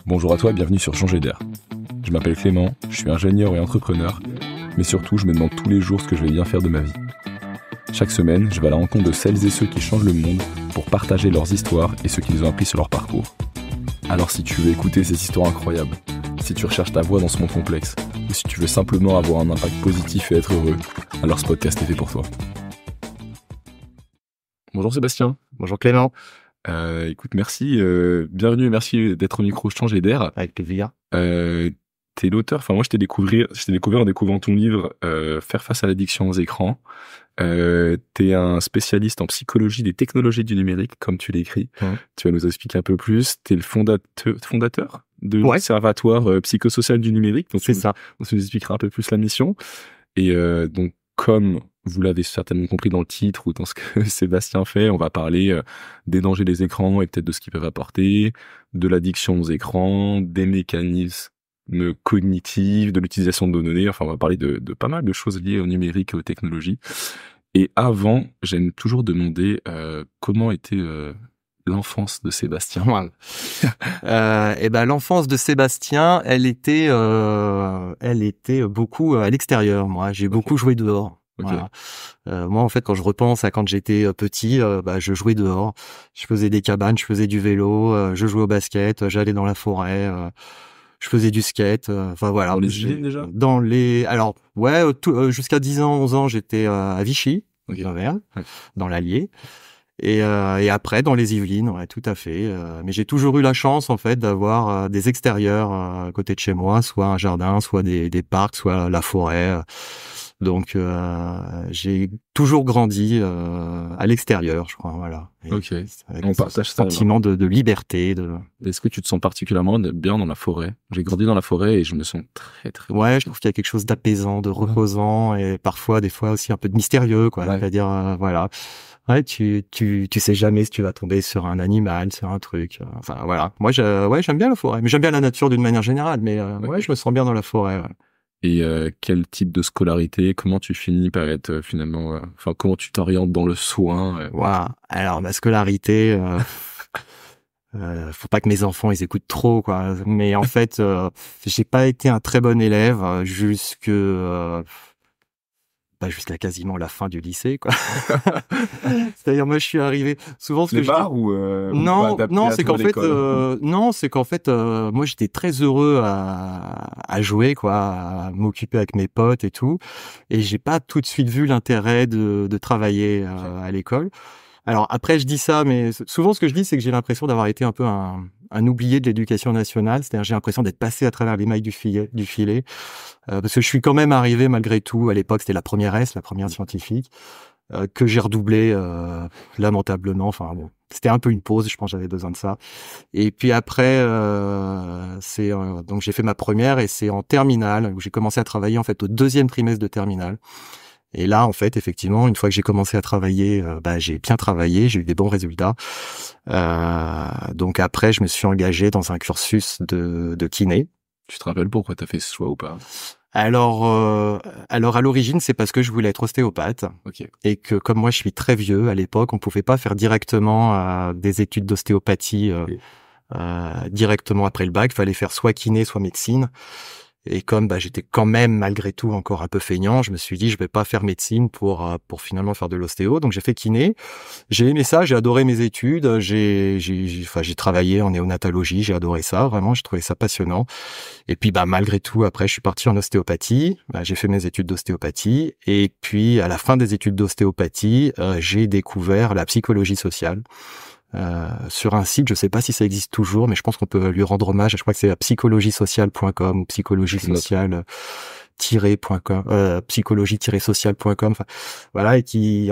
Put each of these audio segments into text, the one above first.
Bonjour à toi et bienvenue sur Changer d'air. Je m'appelle Clément, je suis ingénieur et entrepreneur, mais surtout je me demande tous les jours ce que je vais bien faire de ma vie. Chaque semaine, je vais à la rencontre de celles et ceux qui changent le monde pour partager leurs histoires et ce qu'ils ont appris sur leur parcours. Alors si tu veux écouter ces histoires incroyables, si tu recherches ta voie dans ce monde complexe, ou si tu veux simplement avoir un impact positif et être heureux, alors ce podcast est fait pour toi. Bonjour Sébastien. Bonjour Clément. Écoute, merci, bienvenue et merci d'être au micro Changer d'air. Avec plaisir. T'es l'auteur, moi je t'ai découvert en découvrant ton livre Faire face à l'addiction aux écrans. T'es un spécialiste en psychologie des technologies du numérique, comme tu l'écris. Tu vas nous expliquer un peu plus. T'es le fondateur de l'Observatoire psychosocial du numérique. Donc c'est ça. On nous expliquera un peu plus la mission. Et donc, comme vous l'avez certainement compris dans le titre ou dans ce que Sébastien fait, on va parler des dangers des écrans et peut-être de ce qu'ils peuvent apporter, de l'addiction aux écrans, des mécanismes cognitifs, de l'utilisation de nos données. Enfin, on va parler de pas mal de choses liées au numérique et aux technologies. Et avant, j'aime toujours demander comment était l'enfance de Sébastien. L'enfance de Sébastien, elle était beaucoup à l'extérieur. Moi, j'ai beaucoup joué dehors. Okay. Voilà. Moi, en fait, quand je repense à quand j'étais petit, je jouais dehors. Je faisais des cabanes, je faisais du vélo, je jouais au basket, j'allais dans la forêt, je faisais du skate. Enfin voilà. Dans les Yvelines déjà. Jusqu'à 10 ans, 11 ans, j'étais à Vichy, dans l'Allier. Et après dans les Yvelines, ouais, tout à fait. Mais j'ai toujours eu la chance en fait d'avoir des extérieurs à côté de chez moi, soit un jardin, soit des parcs, soit la forêt. Donc j'ai toujours grandi à l'extérieur, je crois. Voilà. Ok. On partage ça. Sentiment de liberté. Est-ce que tu te sens particulièrement bien dans la forêt? J'ai grandi dans la forêt et je me sens très très bien. Ouais, je trouve qu'il y a quelque chose d'apaisant, de reposant et parfois des fois aussi un peu de mystérieux, quoi. Ouais. C'est-à-dire voilà. Ouais, tu sais jamais si tu vas tomber sur un animal, sur un truc. Enfin voilà. Moi, j'aime bien la forêt, mais j'aime bien la nature d'une manière générale. Mais je me sens bien dans la forêt. Ouais. Et quel type de scolarité? Comment tu finis par être finalement? Comment tu t'orientes dans le soin? Wow. Alors ma scolarité. Faut pas que mes enfants ils écoutent trop, quoi. Mais en fait, j'ai pas été un très bon élève jusqu'à quasiment la fin du lycée, quoi. C'est-à-dire moi je suis arrivé souvent c'est qu'en fait moi j'étais très heureux à jouer, quoi, à m'occuper avec mes potes et tout, et j'ai pas tout de suite vu l'intérêt de travailler à l'école. Alors après, je dis ça, mais souvent ce que je dis, c'est que j'ai l'impression d'avoir été un peu un oublié de l'éducation nationale. C'est-à-dire, j'ai l'impression d'être passé à travers les mailles du filet, parce que je suis quand même arrivé malgré tout. À l'époque, c'était la première scientifique, que j'ai redoublé lamentablement. Enfin bon, c'était un peu une pause. Je pense que j'avais besoin de ça. Et puis après, donc j'ai fait ma première et c'est en terminale où j'ai commencé à travailler en fait au deuxième trimestre de terminale. Et là, en fait, effectivement, une fois que j'ai commencé à travailler, j'ai bien travaillé, j'ai eu des bons résultats. Donc après, je me suis engagé dans un cursus de kiné. Tu te rappelles pourquoi tu as fait ce choix ou pas? Alors à l'origine, c'est parce que je voulais être ostéopathe. Okay. Et que comme moi, je suis très vieux, à l'époque, on pouvait pas faire directement des études d'ostéopathie directement après le bac. Il fallait faire soit kiné, soit médecine. Et comme j'étais quand même malgré tout encore un peu feignant, je me suis dit je vais pas faire médecine pour finalement faire de l'ostéo. Donc j'ai fait kiné. J'ai aimé ça, j'ai adoré mes études, j'ai travaillé en néonatologie, j'ai adoré ça, vraiment, j'ai trouvé ça passionnant. Et puis malgré tout après je suis parti en ostéopathie, j'ai fait mes études d'ostéopathie et puis à la fin des études d'ostéopathie, j'ai découvert la psychologie sociale. Sur un site, je sais pas si ça existe toujours, mais je pense qu'on peut lui rendre hommage. Je crois que c'est psychologiesocial.com ou psychologie-sociale.com. Enfin, voilà, et qui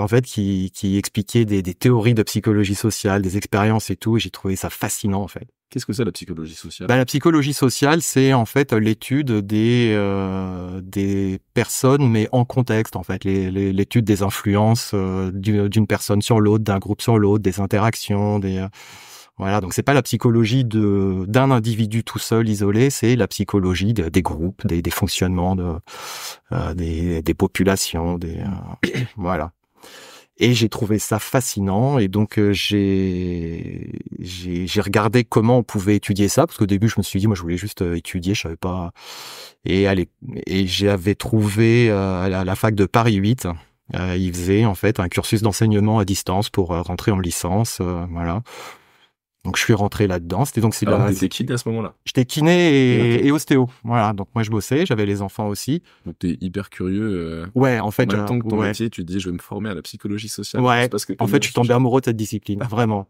expliquait des théories de psychologie sociale, des expériences et tout. Et j'ai trouvé ça fascinant en fait. Qu'est-ce que c'est la psychologie sociale? La psychologie sociale, c'est en fait l'étude des personnes, mais en contexte en fait, l'étude des influences d'une personne sur l'autre, d'un groupe sur l'autre, des interactions, voilà. Donc c'est pas la psychologie d'un individu tout seul isolé, c'est la psychologie des groupes, des fonctionnements des populations, voilà. Et j'ai trouvé ça fascinant, et donc j'ai regardé comment on pouvait étudier ça, parce qu'au début je me suis dit moi je voulais juste étudier, je savais pas. Et allez, et j'avais trouvé à la fac de Paris 8, ils faisaient en fait un cursus d'enseignement à distance pour rentrer en licence, voilà. Donc je suis rentré là-dedans. C'était donc Alors, t'étais kiné à ce moment-là? J'étais kiné Ok. et ostéo. Voilà. Donc moi je bossais, j'avais les enfants aussi. Donc t'es hyper curieux. Ouais, en fait, En même temps que ton ouais. métier, tu te dis je vais me former à la psychologie sociale. Ouais. C'est parce que En t'aimes fait, bien je le suis tombé sujet. amoureux de cette discipline, vraiment.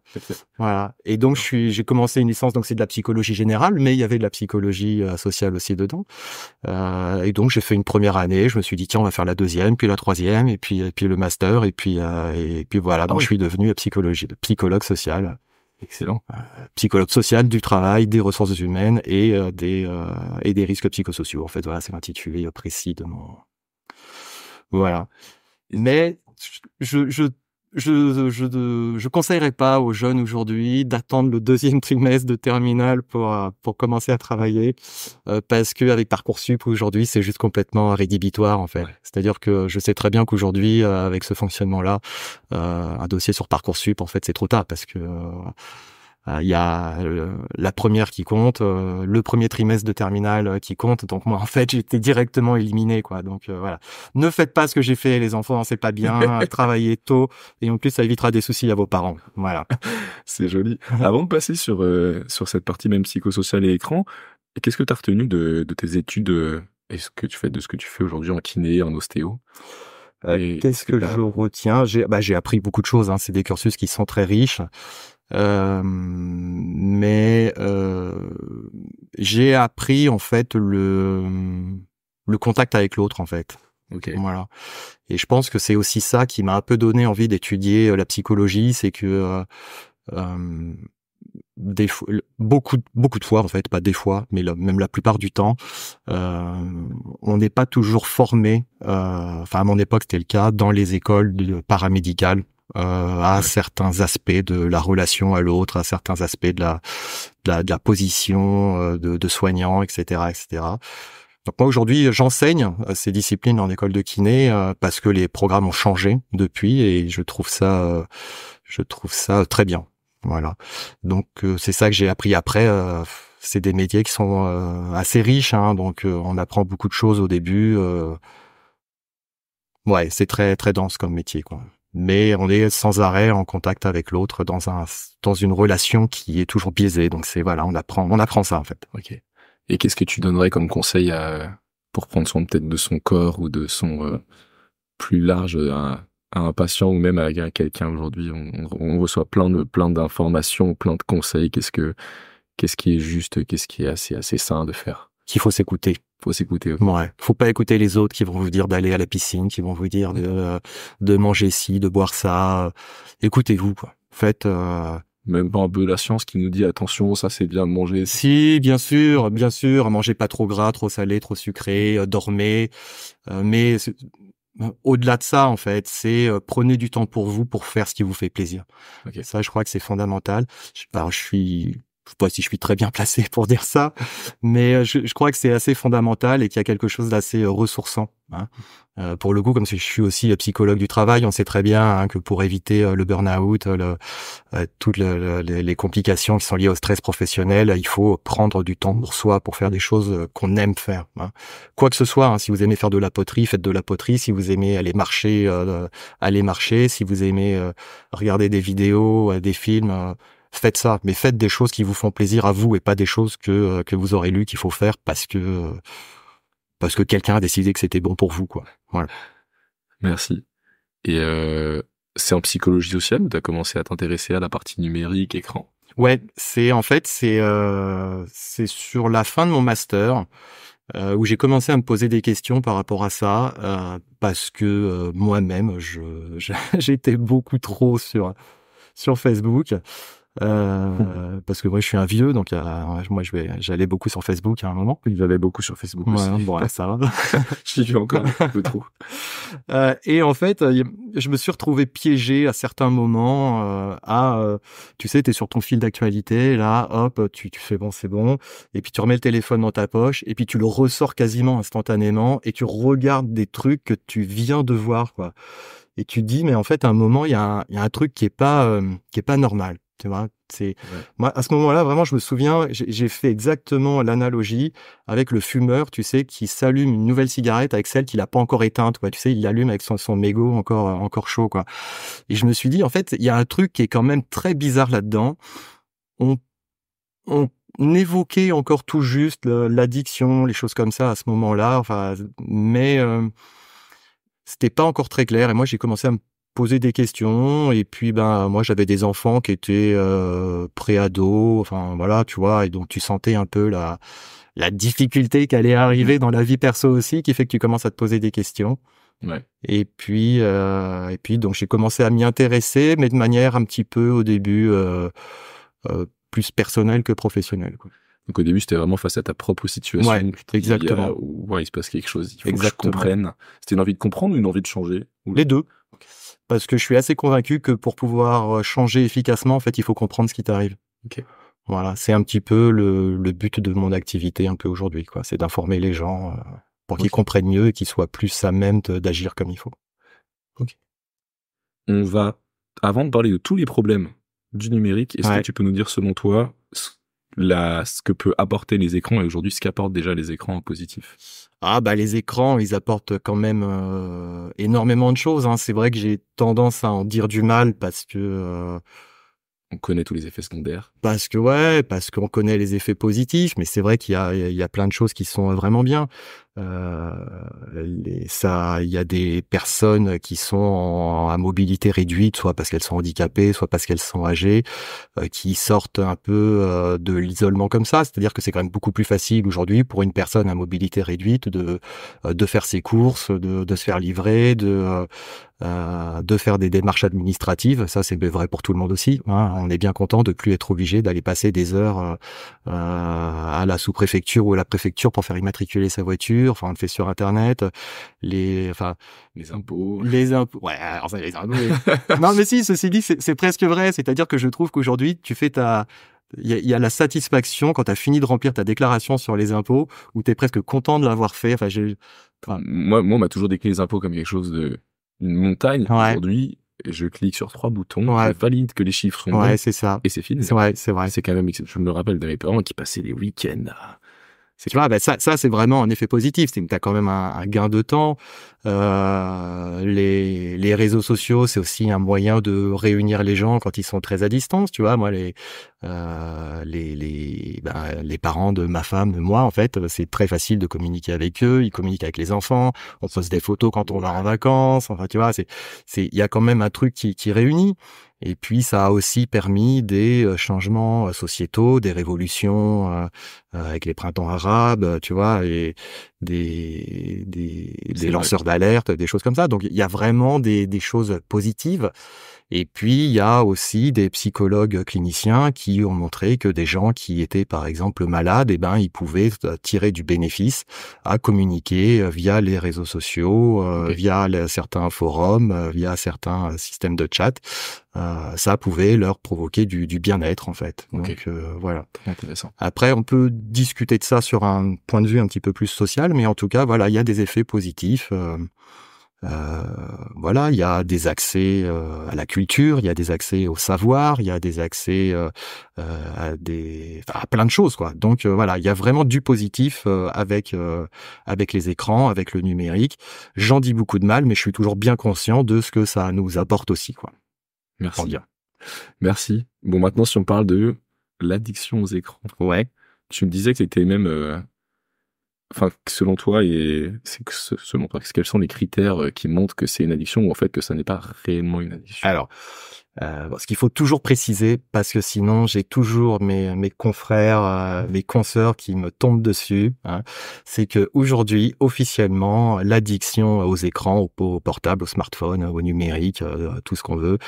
Voilà. Et donc j'ai commencé une licence, donc c'est de la psychologie générale, mais il y avait de la psychologie sociale aussi dedans. Et donc j'ai fait une première année. Je me suis dit tiens, on va faire la deuxième, puis la troisième, et puis le master, et puis voilà. Donc oui. je suis devenu psychologue social. Excellent. Psychologue social du travail, des ressources humaines et des risques psychosociaux. En fait, voilà, c'est l'intitulé précis de mon. Voilà. Mais je conseillerais pas aux jeunes aujourd'hui d'attendre le deuxième trimestre de terminale pour commencer à travailler, parce que avec Parcoursup aujourd'hui c'est juste complètement rédhibitoire en fait. Ouais. C'est-à-dire que je sais très bien qu'aujourd'hui avec ce fonctionnement-là, un dossier sur Parcoursup en fait c'est trop tard, parce que il y a la première qui compte, le premier trimestre de terminale qui compte. Donc moi, en fait, j'étais directement éliminé, quoi. Donc voilà, ne faites pas ce que j'ai fait, les enfants, c'est pas bien. Travaillez tôt, et en plus, ça évitera des soucis à vos parents. Voilà. C'est joli. Avant de passer sur cette partie même psychosociale et écran, qu'est-ce que tu as retenu de tes études et ce que tu fais de ce que tu fais aujourd'hui en kiné, en ostéo? Qu'est-ce que je retiens? J'ai appris beaucoup de choses, hein. C'est des cursus qui sont très riches. Mais j'ai appris en fait le contact avec l'autre en fait. Ok. Voilà. Et je pense que c'est aussi ça qui m'a un peu donné envie d'étudier la psychologie, c'est que beaucoup de fois en fait, pas des fois, mais même la plupart du temps, on n'est pas toujours formé. Enfin à mon époque c'était le cas dans les écoles paramédicales. À certains aspects de la relation à l'autre, à certains aspects de la position de soignant, etc., etc. Donc moi aujourd'hui j'enseigne ces disciplines en école de kiné parce que les programmes ont changé depuis, et je trouve ça très bien. Voilà. Donc c'est ça que j'ai appris après. C'est des métiers qui sont assez riches, hein, donc on apprend beaucoup de choses au début. Ouais, c'est très très dense comme métier, quoi. Mais on est sans arrêt en contact avec l'autre dans une relation qui est toujours biaisée. Donc c'est voilà, on apprend ça en fait. Ok. Et qu'est-ce que tu donnerais comme conseil pour prendre soin peut-être de son corps ou de son plus large à un patient ou même à quelqu'un aujourd'hui? On reçoit plein d'informations, plein de conseils. Qu'est-ce qui est juste, qu'est-ce qui est assez sain de faire? Qu'il faut s'écouter. Faut s'écouter. Okay. Ouais. Faut pas écouter les autres qui vont vous dire d'aller à la piscine, qui vont vous dire de manger ci, de boire ça. Écoutez-vous, quoi. Faites. Même pas un peu la science qui nous dit attention, ça c'est bien de manger. Si, bien sûr, mangez pas trop gras, trop salé, trop sucré, dormez. Mais au-delà de ça, en fait, c'est prenez du temps pour vous, pour faire ce qui vous fait plaisir. Okay. Ça, je crois que c'est fondamental. Je sais pas si je suis très bien placé pour dire ça, mais je crois que c'est assez fondamental et qu'il y a quelque chose d'assez ressourçant. Hein. Pour le coup, comme je suis aussi psychologue du travail, on sait très bien hein, que pour éviter le burn-out, toutes les complications qui sont liées au stress professionnel, il faut prendre du temps pour soi, pour faire des choses qu'on aime faire. Hein. Quoi que ce soit, hein, si vous aimez faire de la poterie, faites de la poterie. Si vous aimez aller marcher, allez marcher. Si vous aimez regarder des vidéos, des films... faites ça, mais faites des choses qui vous font plaisir à vous et pas des choses que vous aurez lu qu'il faut faire parce que quelqu'un a décidé que c'était bon pour vous, quoi. Voilà. Merci. Et c'est en psychologie sociale où tu as commencé à t'intéresser à la partie numérique, écran? Ouais, c'est sur la fin de mon master où j'ai commencé à me poser des questions par rapport à ça parce que moi-même j'étais beaucoup trop sur Facebook. Parce que moi je suis un vieux, donc moi j'allais beaucoup sur Facebook à un moment. J'allais beaucoup sur Facebook aussi. Bon, ça va. J'y vais encore un peu trop. Et en fait, je me suis retrouvé piégé à certains moments tu sais, t'es sur ton fil d'actualité, là, hop, tu fais bon, c'est bon, et puis tu remets le téléphone dans ta poche, et puis tu le ressors quasiment instantanément, et tu regardes des trucs que tu viens de voir, quoi. et tu te dis mais en fait à un moment il y a un truc qui est pas normal, tu vois. Moi à ce moment-là vraiment je me souviens, j'ai fait exactement l'analogie avec le fumeur, tu sais, qui s'allume une nouvelle cigarette avec celle qu'il a pas encore éteinte, quoi. Tu sais, il l'allume avec son mégot encore chaud, quoi. Et je me suis dit en fait, il y a un truc qui est quand même très bizarre là-dedans. On évoquait encore tout juste l'addiction, les choses comme ça à ce moment-là, enfin, mais c'était pas encore très clair. Et moi, j'ai commencé à me poser des questions. Et puis, ben, moi, j'avais des enfants qui étaient pré-ados, enfin voilà, tu vois. Et donc, tu sentais un peu la difficulté qui allait arriver dans la vie perso aussi, qui fait que tu commences à te poser des questions. Ouais. Et puis, donc, j'ai commencé à m'y intéresser, mais de manière un petit peu au début plus personnelle que professionnelle, quoi. Donc au début, c'était vraiment face à ta propre situation. Ouais, exactement. Ouais, il se passe quelque chose. Il faut Exactement. que je comprenne. C'était une envie de comprendre ou une envie de changer? Les deux. Parce que je suis assez convaincu que pour pouvoir changer efficacement, en fait, il faut comprendre ce qui t'arrive. Ok. Voilà, c'est un petit peu le but de mon activité un peu aujourd'hui, quoi. C'est d'informer les gens pour qu'ils comprennent mieux et qu'ils soient plus à même d'agir comme il faut. Ok. On va, avant de parler de tous les problèmes du numérique, est-ce que tu peux nous dire selon toi ce que peut apporter les écrans et aujourd'hui ce qu'apportent déjà les écrans en positif? Ah bah les écrans, ils apportent quand même énormément de choses, hein. C'est vrai que j'ai tendance à en dire du mal parce que on connaît tous les effets secondaires. Parce qu'on connaît les effets positifs, mais c'est vrai qu'il y a plein de choses qui sont vraiment bien. Il y a des personnes qui sont à mobilité réduite, soit parce qu'elles sont handicapées, soit parce qu'elles sont âgées, qui sortent un peu de l'isolement comme ça. C'est-à-dire que c'est quand même beaucoup plus facile aujourd'hui pour une personne à mobilité réduite de faire ses courses, de se faire livrer, de faire des démarches administratives. Ça, c'est vrai pour tout le monde aussi, hein. On est bien content de plus être obligé d'aller passer des heures à la sous-préfecture ou à la préfecture pour faire immatriculer sa voiture. Enfin, on le fait sur Internet. Les impôts. Ouais, alors ça, les impôts. Non, mais si, ceci dit, c'est presque vrai. C'est-à-dire que je trouve qu'aujourd'hui, tu fais il y a la satisfaction quand tu as fini de remplir ta déclaration sur les impôts où tu es presque content de l'avoir fait. Moi, on m'a toujours décrit les impôts comme quelque chose une montagne. Ouais. Aujourd'hui, je clique sur 3 boutons, ouais. je valide que les chiffres sont bons. bons. C'est ça. Et c'est fini. C'est vrai. C'est quand même, je me rappelle de mes parents qui passaient les week-ends tu vois, ça c'est vraiment un effet positif. T'as quand même un gain de temps. Les réseaux sociaux, c'est aussi un moyen de réunir les gens quand ils sont très à distance. Tu vois, moi les parents de ma femme, de moi, en fait, c'est très facile de communiquer avec eux. Ils communiquent avec les enfants. On poste des photos quand on va en vacances. Enfin, tu vois, il y a quand même un truc qui réunit. Et puis, ça a aussi permis des changements sociétaux, des révolutions avec les printemps arabes, tu vois, et des lanceurs d'alerte, des choses comme ça. Donc, il y a vraiment des choses positives. Et puis, il y a aussi des psychologues cliniciens qui ont montré que des gens qui étaient, par exemple, malades, ils pouvaient tirer du bénéfice à communiquer via les réseaux sociaux, via certains forums, via certains systèmes de chat. Ça pouvait leur provoquer du bien-être, en fait. Donc, voilà. Très intéressant. Après, on peut discuter de ça sur un point de vue un petit peu plus social, mais en tout cas, voilà, il y a des effets positifs. Voilà, il y a des accès à la culture, il y a des accès au savoir, il y a des accès à plein de choses, quoi. Donc voilà, il y a vraiment du positif avec les écrans, avec le numérique. J'en dis beaucoup de mal, mais je suis toujours bien conscient de ce que ça nous apporte aussi, quoi. Merci. Merci. Bon, maintenant, si on parle de l'addiction aux écrans. Ouais. Tu me disais que c'était même selon toi, quels sont les critères qui montrent que c'est une addiction ou en fait que ça n'est pas réellement une addiction? Alors, ce qu'il faut toujours préciser, parce que sinon j'ai toujours mes confrères, mes consoeurs qui me tombent dessus, hein, c'est que aujourd'hui, officiellement, l'addiction aux écrans, aux portables, aux smartphones, au numérique, tout ce qu'on veut,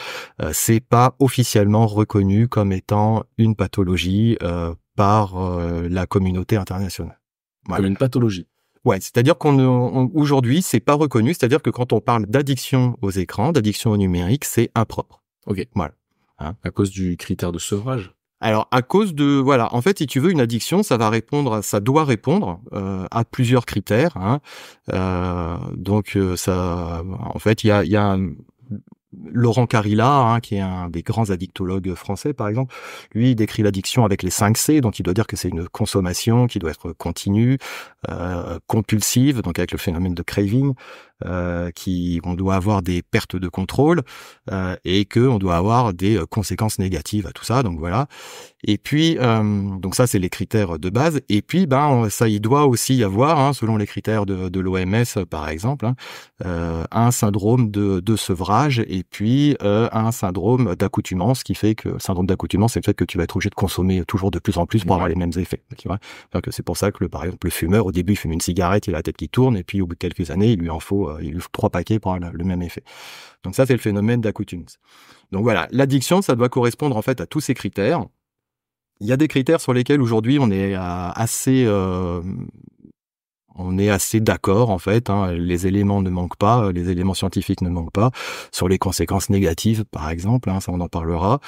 c'est pas officiellement reconnu comme étant une pathologie par la communauté internationale. Voilà. Comme une pathologie. Ouais, c'est-à-dire qu'aujourd'hui, c'est pas reconnu. C'est-à-dire que quand on parle d'addiction aux écrans, d'addiction au numérique, c'est impropre. Ok. Voilà. Hein? À cause du critère de sevrage. Alors, à cause de, voilà, en fait, si tu veux, une addiction, ça doit répondre à plusieurs critères. Hein. Donc, ça, en fait, il y a Laurent Carilla, hein, qui est un des grands addictologues français, par exemple, lui, il décrit l'addiction avec les 5 C, donc il doit dire que c'est une consommation qui doit être continue, compulsive, donc avec le phénomène de craving, on doit avoir des pertes de contrôle, et que on doit avoir des conséquences négatives à tout ça, donc voilà. Et puis, donc ça, c'est les critères de base. Et puis, ça, il doit aussi y avoir, hein, selon les critères de l'OMS, par exemple, hein, un syndrome de sevrage et puis un syndrome d'accoutumance, qui fait que le syndrome d'accoutumance, c'est le fait que tu vas être obligé de consommer toujours de plus en plus pour avoir les mêmes effets. Tu vois, c'est pour ça que par exemple, le fumeur, au début, il fume une cigarette, il a la tête qui tourne, et puis au bout de quelques années, il lui faut 3 paquets pour avoir le même effet. Donc ça, c'est le phénomène d'accoutumance. Donc voilà, l'addiction, ça doit correspondre en fait à tous ces critères. Il y a des critères sur lesquels aujourd'hui on est assez d'accord en fait, hein. Les éléments ne manquent pas, les éléments scientifiques ne manquent pas. Sur les conséquences négatives, par exemple, hein, ça on en parlera.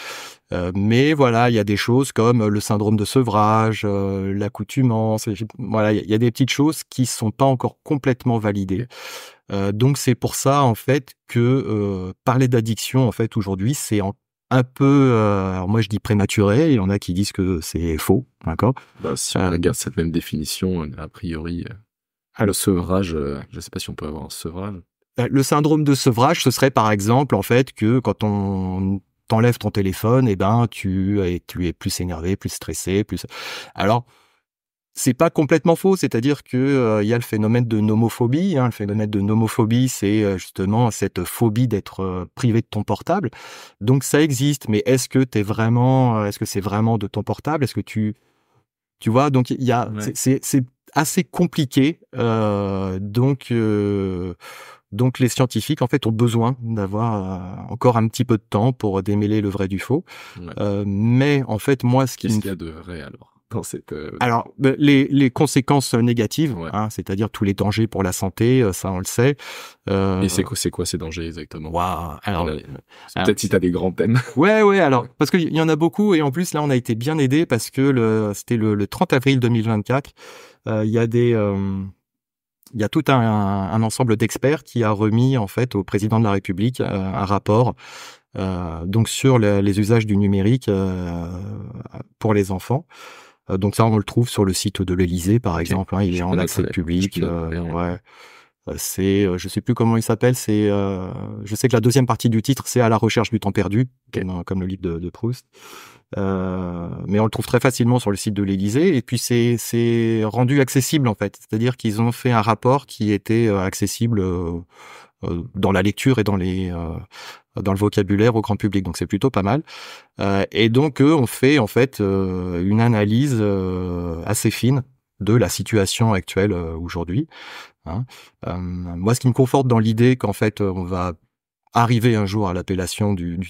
Mais voilà, il y a des choses comme le syndrome de sevrage, l'accoutumance. Voilà, il y a des petites choses qui sont pas encore complètement validées. Donc c'est pour ça en fait que parler d'addiction en fait aujourd'hui c'est un peu, alors moi je dis prématuré, il y en a qui disent que c'est faux, d'accord. Si on regarde cette même définition, a priori, le sevrage, je sais pas si on peut avoir un sevrage. Le syndrome de sevrage, ce serait par exemple en fait que quand on t'enlève ton téléphone, tu es plus énervé, plus stressé, plus. Alors c'est pas complètement faux, c'est-à-dire que y a le phénomène de nomophobie. Hein. Le phénomène de nomophobie, c'est justement cette phobie d'être privé de ton portable. Donc ça existe, mais est-ce que c'est vraiment de ton portable? Est-ce que tu vois? Donc il y a, ouais. C'est assez compliqué. Donc les scientifiques en fait ont besoin d'avoir encore un petit peu de temps pour démêler le vrai du faux. Ouais. Mais en fait moi, qu'est-ce qu'il y a de vrai alors? Dans cette, Alors, les conséquences négatives, ouais. Hein, c'est-à-dire tous les dangers pour la santé, ça on le sait. Et c'est quoi ces dangers exactement? Waouh. Peut-être si t'as des grands thèmes. Ouais. Alors, parce qu'il y en a beaucoup et en plus là, on a été bien aidé parce que c'était le 30 avril 2024. Il y a tout un ensemble d'experts qui a remis en fait au président de la République un rapport. Donc sur les usages du numérique pour les enfants. Donc ça, on le trouve sur le site de l'Élysée, par exemple. Hein, il est en accès public. Ouais. Je sais plus comment il s'appelle. Je sais que la deuxième partie du titre, c'est À la recherche du temps perdu, comme le livre de Proust. Mais on le trouve très facilement sur le site de l'Élysée. Et puis c'est rendu accessible en fait. C'est-à-dire qu'ils ont fait un rapport qui était accessible dans la lecture et dans le vocabulaire au grand public, donc c'est plutôt pas mal. Et donc eux ont fait en fait une analyse assez fine de la situation actuelle aujourd'hui. Hein. Moi, ce qui me conforte dans l'idée qu'en fait on va arriver un jour à l'appellation d'une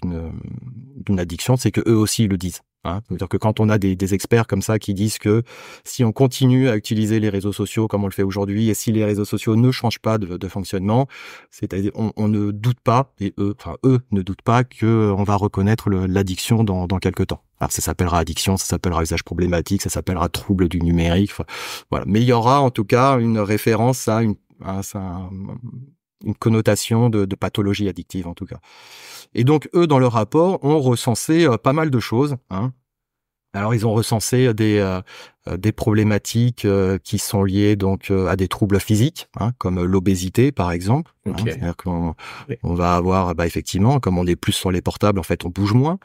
addiction, c'est que eux aussi le disent. Hein. C'est-à-dire que quand on a des experts comme ça qui disent que si on continue à utiliser les réseaux sociaux comme on le fait aujourd'hui et si les réseaux sociaux ne changent pas de fonctionnement, c'est-à-dire on ne doute pas, et eux ne doutent pas que on va reconnaître l'addiction dans quelques temps. Alors ça s'appellera addiction, ça s'appellera usage problématique, ça s'appellera trouble du numérique. Voilà. Mais il y aura en tout cas une référence à une connotation de pathologie addictive en tout cas. Et donc eux dans leur rapport ont recensé pas mal de choses. Hein. Alors ils ont recensé des problématiques qui sont liées donc à des troubles physiques, hein, comme l'obésité par exemple. Okay. Hein, c'est-à-dire qu'on va avoir effectivement, comme on est plus sur les portables, en fait on bouge moins.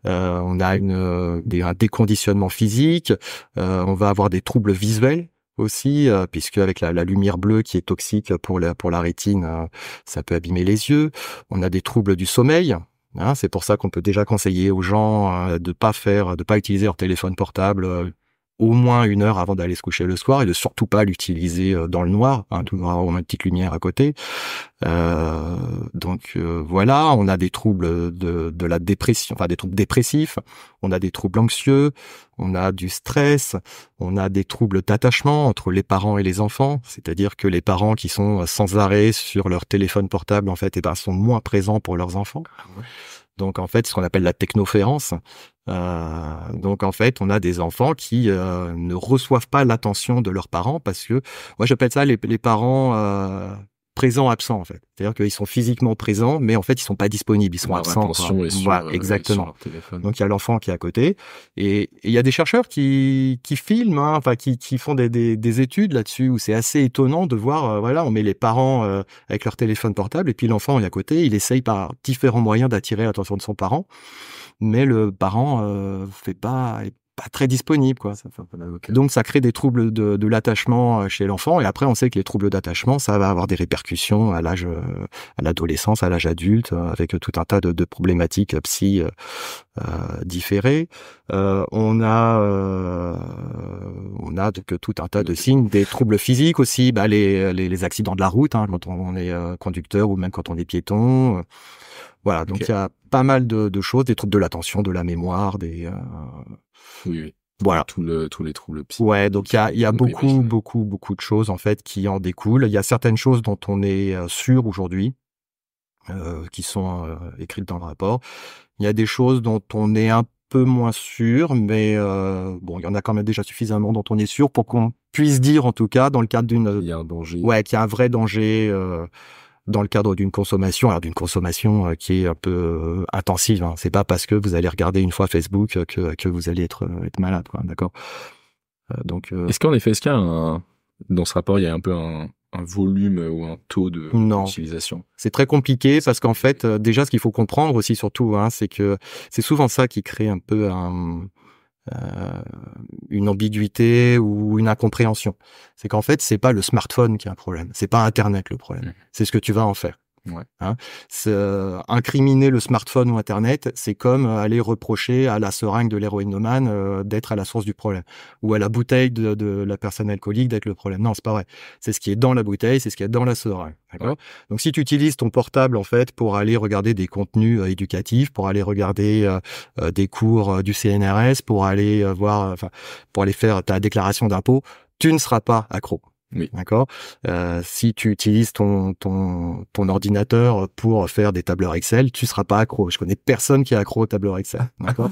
On a un déconditionnement physique. On va avoir des troubles visuels aussi, puisque avec la lumière bleue qui est toxique pour la rétine, ça peut abîmer les yeux. On a des troubles du sommeil. Hein, c'est pour ça qu'on peut déjà conseiller aux gens de pas utiliser leur téléphone portable au moins 1 heure avant d'aller se coucher le soir et de surtout pas l'utiliser dans le noir. Hein, toujours avoir une petite lumière à côté. Donc voilà, on a des troubles de la dépression, enfin des troubles dépressifs, on a des troubles anxieux, on a du stress, on a des troubles d'attachement entre les parents et les enfants, c'est-à-dire que les parents qui sont sans arrêt sur leur téléphone portable en fait sont moins présents pour leurs enfants. Donc en fait, ce qu'on appelle la technoférence. Donc en fait, on a des enfants qui ne reçoivent pas l'attention de leurs parents parce que moi j'appelle ça les parents présent-absent en fait. C'est-à-dire qu'ils sont physiquement présents, mais en fait ils sont pas disponibles, ils sont absents. L'attention est sur, voilà, exactement. sur leur téléphone. Donc il y a l'enfant qui est à côté, et il y a des chercheurs qui filment, hein, enfin qui font des études là-dessus où c'est assez étonnant de voir, voilà, on met les parents avec leur téléphone portable et puis l'enfant est à côté, il essaye par différents moyens d'attirer l'attention de son parent, mais le parent est pas très disponible, quoi. Donc ça crée des troubles de l'attachement chez l'enfant, et après on sait que les troubles d'attachement, ça va avoir des répercussions à l'âge, à l'adolescence, à l'âge adulte, avec tout un tas de problématiques psy différées. On a donc tout un tas de signes, des troubles physiques aussi, les accidents de la route, hein, quand on est conducteur ou même quand on est piéton. Voilà, donc il y a pas mal de choses, des troubles de l'attention, de la mémoire, Oui. Voilà. Tous les troubles psy. Ouais, donc il y a beaucoup de choses en fait qui en découlent. Il y a certaines choses dont on est sûr aujourd'hui, qui sont écrites dans le rapport. Il y a des choses dont on est un peu moins sûr, mais bon, il y en a quand même déjà suffisamment dont on est sûr pour qu'on puisse dire, en tout cas, dans le cadre il y a un danger. Ouais, qu'il y a un vrai danger dans le cadre d'une consommation, alors d'une consommation qui est un peu intensive, hein. C'est pas parce que vous allez regarder une fois Facebook que vous allez être malade, quoi, d'accord. Donc est-ce qu'il y a dans ce rapport il y a un peu un volume ou un taux d'utilisation? C'est très compliqué parce qu'en fait déjà ce qu'il faut comprendre aussi surtout, hein, c'est que c'est souvent ça qui crée un peu une ambiguïté ou une incompréhension. C'est qu'en fait, c'est pas le smartphone qui a un problème, c'est pas Internet le problème, c'est ce que tu vas en faire. Ouais. Hein, incriminer le smartphone ou Internet, c'est comme aller reprocher à la seringue de l'héroïnomane d'être à la source du problème, ou à la bouteille de la personne alcoolique d'être le problème. Non, c'est pas vrai. C'est ce qui est dans la bouteille, c'est ce qui est dans la seringue. D'accord ? Ouais. Donc, si tu utilises ton portable en fait pour aller regarder des contenus éducatifs, pour aller regarder des cours du CNRS, pour aller pour aller faire ta déclaration d'impôt, tu ne seras pas accro. Oui. D'accord. Si tu utilises ton ordinateur pour faire des tableurs Excel, tu seras pas accro. Je connais personne qui est accro au tableur Excel. D'accord.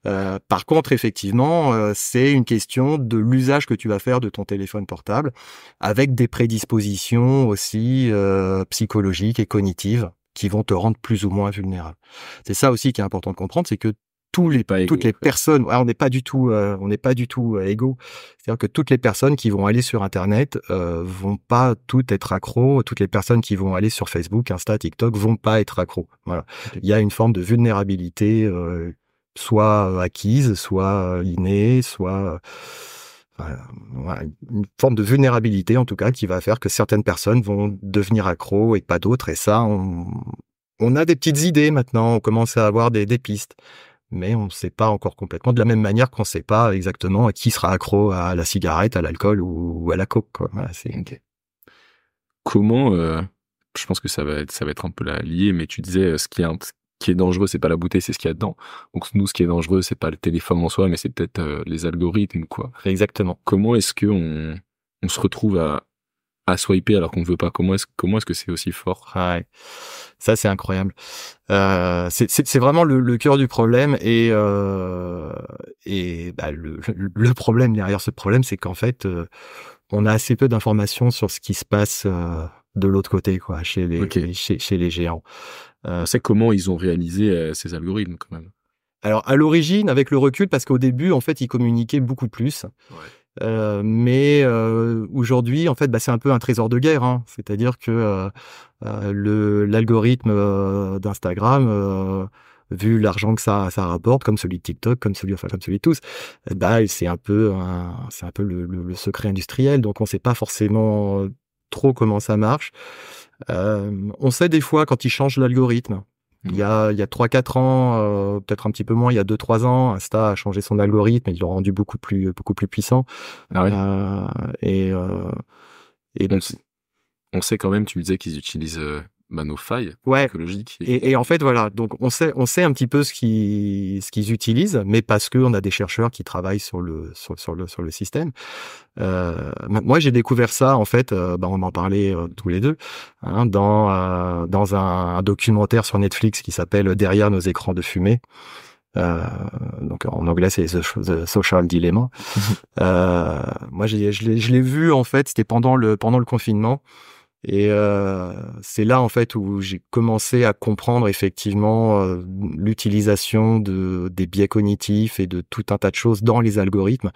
Par contre, effectivement, c'est une question de l'usage que tu vas faire de ton téléphone portable, avec des prédispositions aussi psychologiques et cognitives qui vont te rendre plus ou moins vulnérable. C'est ça aussi qui est important de comprendre, c'est que toutes les personnes, on n'est pas du tout égaux. C'est-à-dire que toutes les personnes qui vont aller sur Internet vont pas toutes être accros. Toutes les personnes qui vont aller sur Facebook, Insta, TikTok vont pas être accros. Voilà. Okay. Il y a une forme de vulnérabilité, soit acquise, soit innée, soit une forme de vulnérabilité en tout cas qui va faire que certaines personnes vont devenir accros et pas d'autres. Et ça, on a des petites idées maintenant. On commence à avoir des pistes. Mais on ne sait pas encore complètement, de la même manière qu'on ne sait pas exactement qui sera accro à la cigarette, à l'alcool ou à la coke, quoi. Voilà, okay. Comment, je pense que ça va être un peu lié, mais tu disais ce qui est dangereux, c'est pas la bouteille, c'est ce qu'il y a dedans. Donc nous, ce qui est dangereux, c'est pas le téléphone en soi, mais c'est peut-être les algorithmes, quoi. Exactement. Comment est-ce que on se retrouve à swiper alors qu'on ne veut pas? Comment est-ce que c'est aussi fort? Ouais. Ça, c'est incroyable. C'est vraiment le cœur du problème et le problème derrière ce problème, c'est qu'en fait, on a assez peu d'informations sur ce qui se passe de l'autre côté, quoi, chez les géants. On sait comment ils ont réalisé ces algorithmes, quand même. Alors, à l'origine, avec le recul, parce qu'au début, en fait, ils communiquaient beaucoup plus. Ouais. Mais aujourd'hui, en fait, c'est un peu un trésor de guerre, hein. C'est-à-dire que l'algorithme d'Instagram, vu l'argent que ça rapporte, comme celui de TikTok, comme celui de tous, c'est un peu le secret industriel. Donc, on sait pas forcément trop comment ça marche. On sait des fois quand ils changent l'algorithme. Il y a 3-4 ans, peut-être un petit peu moins, il y a 2-3 ans, Insta a changé son algorithme et ils l'ont rendu beaucoup plus puissant. Ah oui. Et donc, on sait quand même, tu me disais qu'ils utilisent nos failles psychologiques. Et en fait, voilà, donc on sait un petit peu ce qu'ils utilisent, mais parce qu'on a des chercheurs qui travaillent sur le système. Moi, j'ai découvert ça, en fait, on en parlait tous les deux, hein, dans un documentaire sur Netflix qui s'appelle Derrière nos écrans de fumée. Donc en anglais c'est The Social Dilemma. Moi je l'ai vu, en fait, c'était pendant le confinement. Et c'est là en fait où j'ai commencé à comprendre effectivement l'utilisation des biais cognitifs et de tout un tas de choses dans les algorithmes,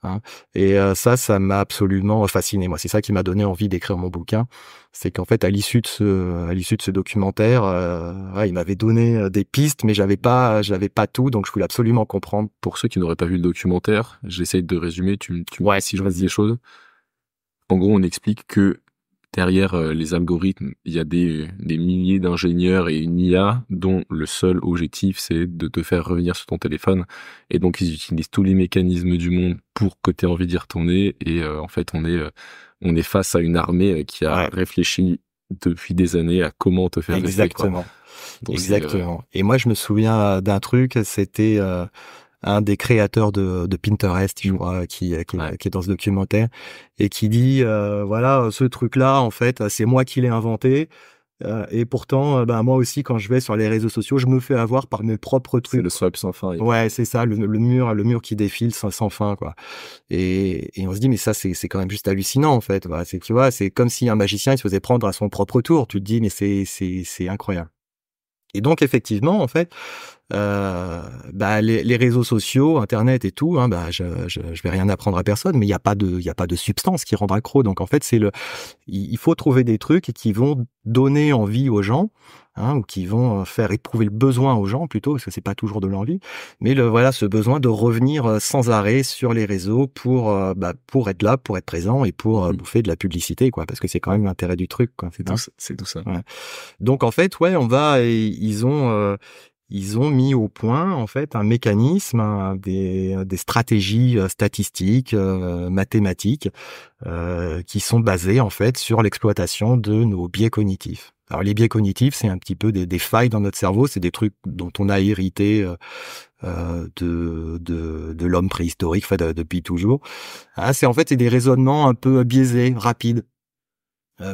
hein. Et ça m'a absolument fasciné. Moi, c'est ça qui m'a donné envie d'écrire mon bouquin. C'est qu'en fait, à l'issue de ce documentaire, ouais, il m'avait donné des pistes, mais j'avais pas tout, donc je voulais absolument comprendre. Pour ceux qui n'auraient pas vu le documentaire, j'essaye de résumer, tu me Ouais, dis si je reste des choses. En gros, on explique que derrière les algorithmes, il y a des milliers d'ingénieurs et une IA dont le seul objectif, c'est de te faire revenir sur ton téléphone. Et donc, ils utilisent tous les mécanismes du monde pour que tu aies envie d'y retourner. Et en fait, on est face à une armée qui a ouais, réfléchi depuis des années à comment te faire rester, quoi. exactement, Donc, exactement. Et moi, je me souviens d'un truc, c'était un des créateurs de Pinterest, je crois, ouais. qui est dans ce documentaire, et qui dit, voilà, ce truc-là, en fait, c'est moi qui l'ai inventé, et pourtant, ben, moi aussi, quand je vais sur les réseaux sociaux, je me fais avoir par mes propres C'est trucs. le swipe sans fin. Ouais, c'est ça, le mur qui défile sans fin, quoi. Et on se dit, mais ça, c'est quand même juste hallucinant, en fait. Voilà, tu vois, c'est comme si un magicien, il se faisait prendre à son propre tour. Tu te dis, mais c'est incroyable. Et donc, effectivement, en fait, bah, les réseaux sociaux, internet et tout, hein, bah, je vais rien apprendre à personne, mais il y a pas de substance qui rend accro. Donc en fait, il faut trouver des trucs qui vont donner envie aux gens, hein, ou qui vont faire éprouver le besoin aux gens plutôt, parce que c'est pas toujours de l'envie, mais voilà, ce besoin de revenir sans arrêt sur les réseaux pour être là, pour être présent et pour Mhm. bouffer de la publicité, quoi, parce que c'est quand même l'intérêt du truc, quoi. C'est ça. C'est tout ça. Ouais. Donc en fait, ouais, ils ont mis au point en fait un mécanisme, hein, des stratégies statistiques, mathématiques, qui sont basées en fait sur l'exploitation de nos biais cognitifs. Alors les biais cognitifs, c'est un petit peu des failles dans notre cerveau, c'est des trucs dont on a hérité de l'homme préhistorique, enfin, depuis toujours. Ah, c'est des raisonnements un peu biaisés, rapides.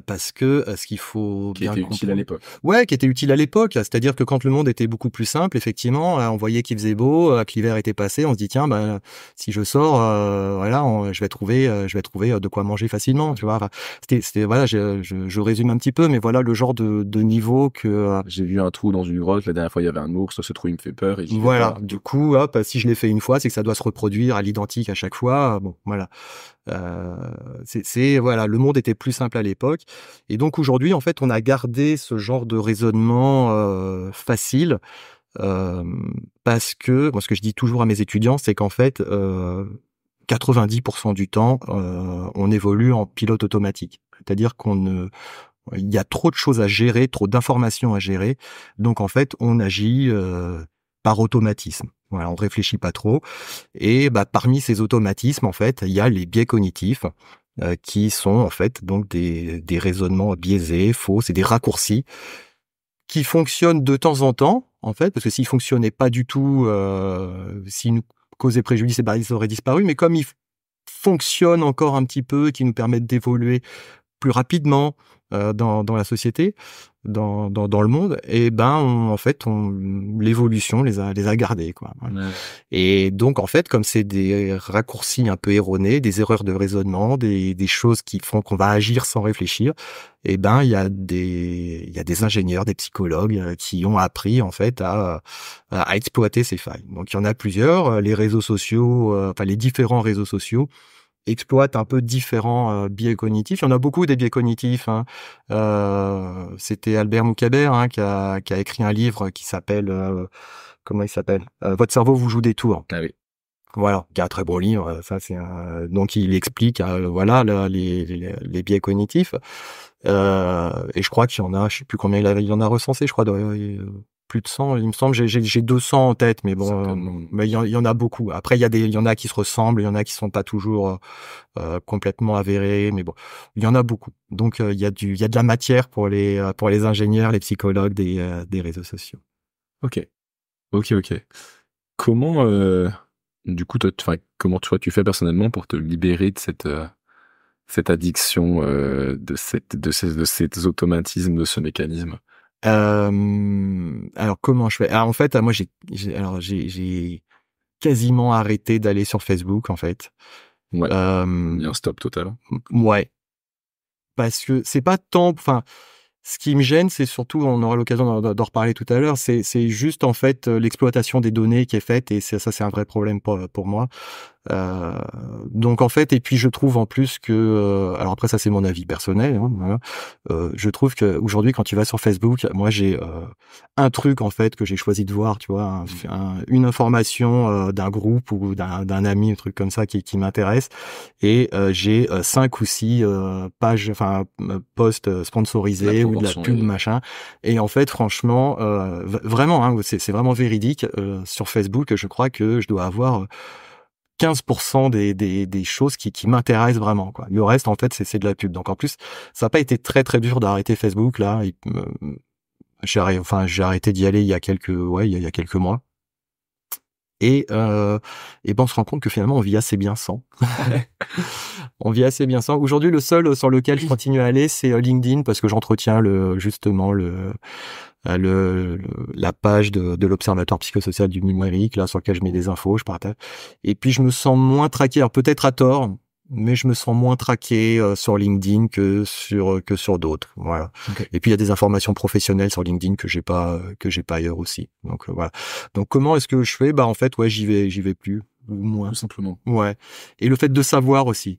Parce que ce qu'il faut Qui bien était utile à comprendre, l'époque. ouais, qui était utile à l'époque, c'est-à-dire que quand le monde était beaucoup plus simple, effectivement, on voyait qu'il faisait beau, que l'hiver était passé, on se dit tiens, bah, si je sors, voilà, je vais trouver de quoi manger facilement, tu vois. Enfin, voilà, je résume un petit peu, mais voilà le genre de niveau que J'ai vu un trou dans une grotte, la dernière fois il y avait un ours, ce trou il me fait peur et j'y vais voilà. pas. Du coup, hop, si je l'ai fait une fois, c'est que ça doit se reproduire à l'identique à chaque fois. Bon, voilà. Euh, voilà, le monde était plus simple à l'époque, et donc aujourd'hui, en fait, on a gardé ce genre de raisonnement facile euh, parce que moi, ce que je dis toujours à mes étudiants, c'est qu'en fait, 90% du temps, on évolue en pilote automatique, c'est-à-dire il y a trop de choses à gérer, trop d'informations à gérer, donc en fait, on agit par automatisme. Voilà, on réfléchit pas trop. Et bah, parmi ces automatismes, en fait, il y a les biais cognitifs qui sont en fait donc des raisonnements biaisés, faux, c'est des raccourcis qui fonctionnent de temps en temps, en fait, parce que s'ils fonctionnaient pas du tout, s'ils nous causaient préjudice, bah, ils auraient disparu. Mais comme ils fonctionnent encore un petit peu, qui nous permettent d'évoluer plus rapidement dans la société, dans le monde, et ben en fait l'évolution les a gardés, quoi. Voilà. Ouais. Et donc en fait, comme c'est des raccourcis un peu erronés, des erreurs de raisonnement, des choses qui font qu'on va agir sans réfléchir, et ben il y a des ingénieurs, des psychologues qui ont appris en fait à exploiter ces failles. Donc il y en a plusieurs, les réseaux sociaux, enfin les différents réseaux sociaux exploite un peu différents biais cognitifs. Il y en a beaucoup des biais cognitifs, hein. C'était Albert Moukaber, hein, qui a écrit un livre qui s'appelle comment il s'appelle Votre cerveau vous joue des tours. Ah oui. Voilà, qui est un très bon livre. Ça, donc il explique voilà les biais cognitifs. Et je crois qu'il y en a, je sais plus combien il en a recensé. Je crois plus de 100, il me semble. J'ai 200 en tête, mais bon, Certainement. mais il y en a beaucoup. Après, il y en a qui se ressemblent, il y en a qui sont pas toujours complètement avérés, mais bon, il y en a beaucoup. Donc il y a de la matière pour les ingénieurs, les psychologues des réseaux sociaux. Ok. Ok. Comment, du coup, comment toi tu fais personnellement pour te libérer de cette addiction, de ces automatismes, de ce mécanisme? Alors comment je fais? Alors en fait, moi j'ai quasiment arrêté d'aller sur Facebook en fait. Ouais. Euh, Il y a un stop total. ouais, parce que c'est pas tant, enfin, ce qui me gêne, c'est surtout, on aura l'occasion d'en reparler tout à l'heure, c'est juste en fait l'exploitation des données qui est faite, et ça c'est un vrai problème pour moi. Euh, donc en fait, et puis je trouve en plus que, alors après ça c'est mon avis personnel, hein, voilà. Je trouve que aujourd'hui quand tu vas sur Facebook, moi j'ai un truc en fait que j'ai choisi de voir, tu vois, une information d'un groupe ou d'un ami, un truc comme ça qui m'intéresse, et j'ai 5 ou 6 pages, enfin posts sponsorisés ou de la pub machin, et en fait franchement, vraiment, hein, c'est vraiment véridique, sur Facebook, je crois que je dois avoir 15% des choses qui m'intéressent vraiment, quoi. Le reste, en fait, c'est de la pub. Donc, en plus, ça n'a pas été très, très dur d'arrêter Facebook, là. J'ai arrêté d'y aller il y a quelques mois. Et ben, on se rend compte que finalement, on vit assez bien sans. On vit assez bien sans. Aujourd'hui, le seul sur lequel je continue à aller, c'est LinkedIn, parce que j'entretiens justement la page de l'Observatoire psychosocial du numérique, là, sur lequel je mets des infos, je partage. Et puis, je me sens moins traqué, alors peut-être à tort, mais je me sens moins traqué sur LinkedIn que sur d'autres. Voilà. Okay. Et puis, il y a des informations professionnelles sur LinkedIn que j'ai pas ailleurs aussi. Donc, voilà. Donc, comment est-ce que je fais? Bah, en fait, ouais, j'y vais plus. Moins. Tout simplement. Ouais. Et le fait de savoir aussi.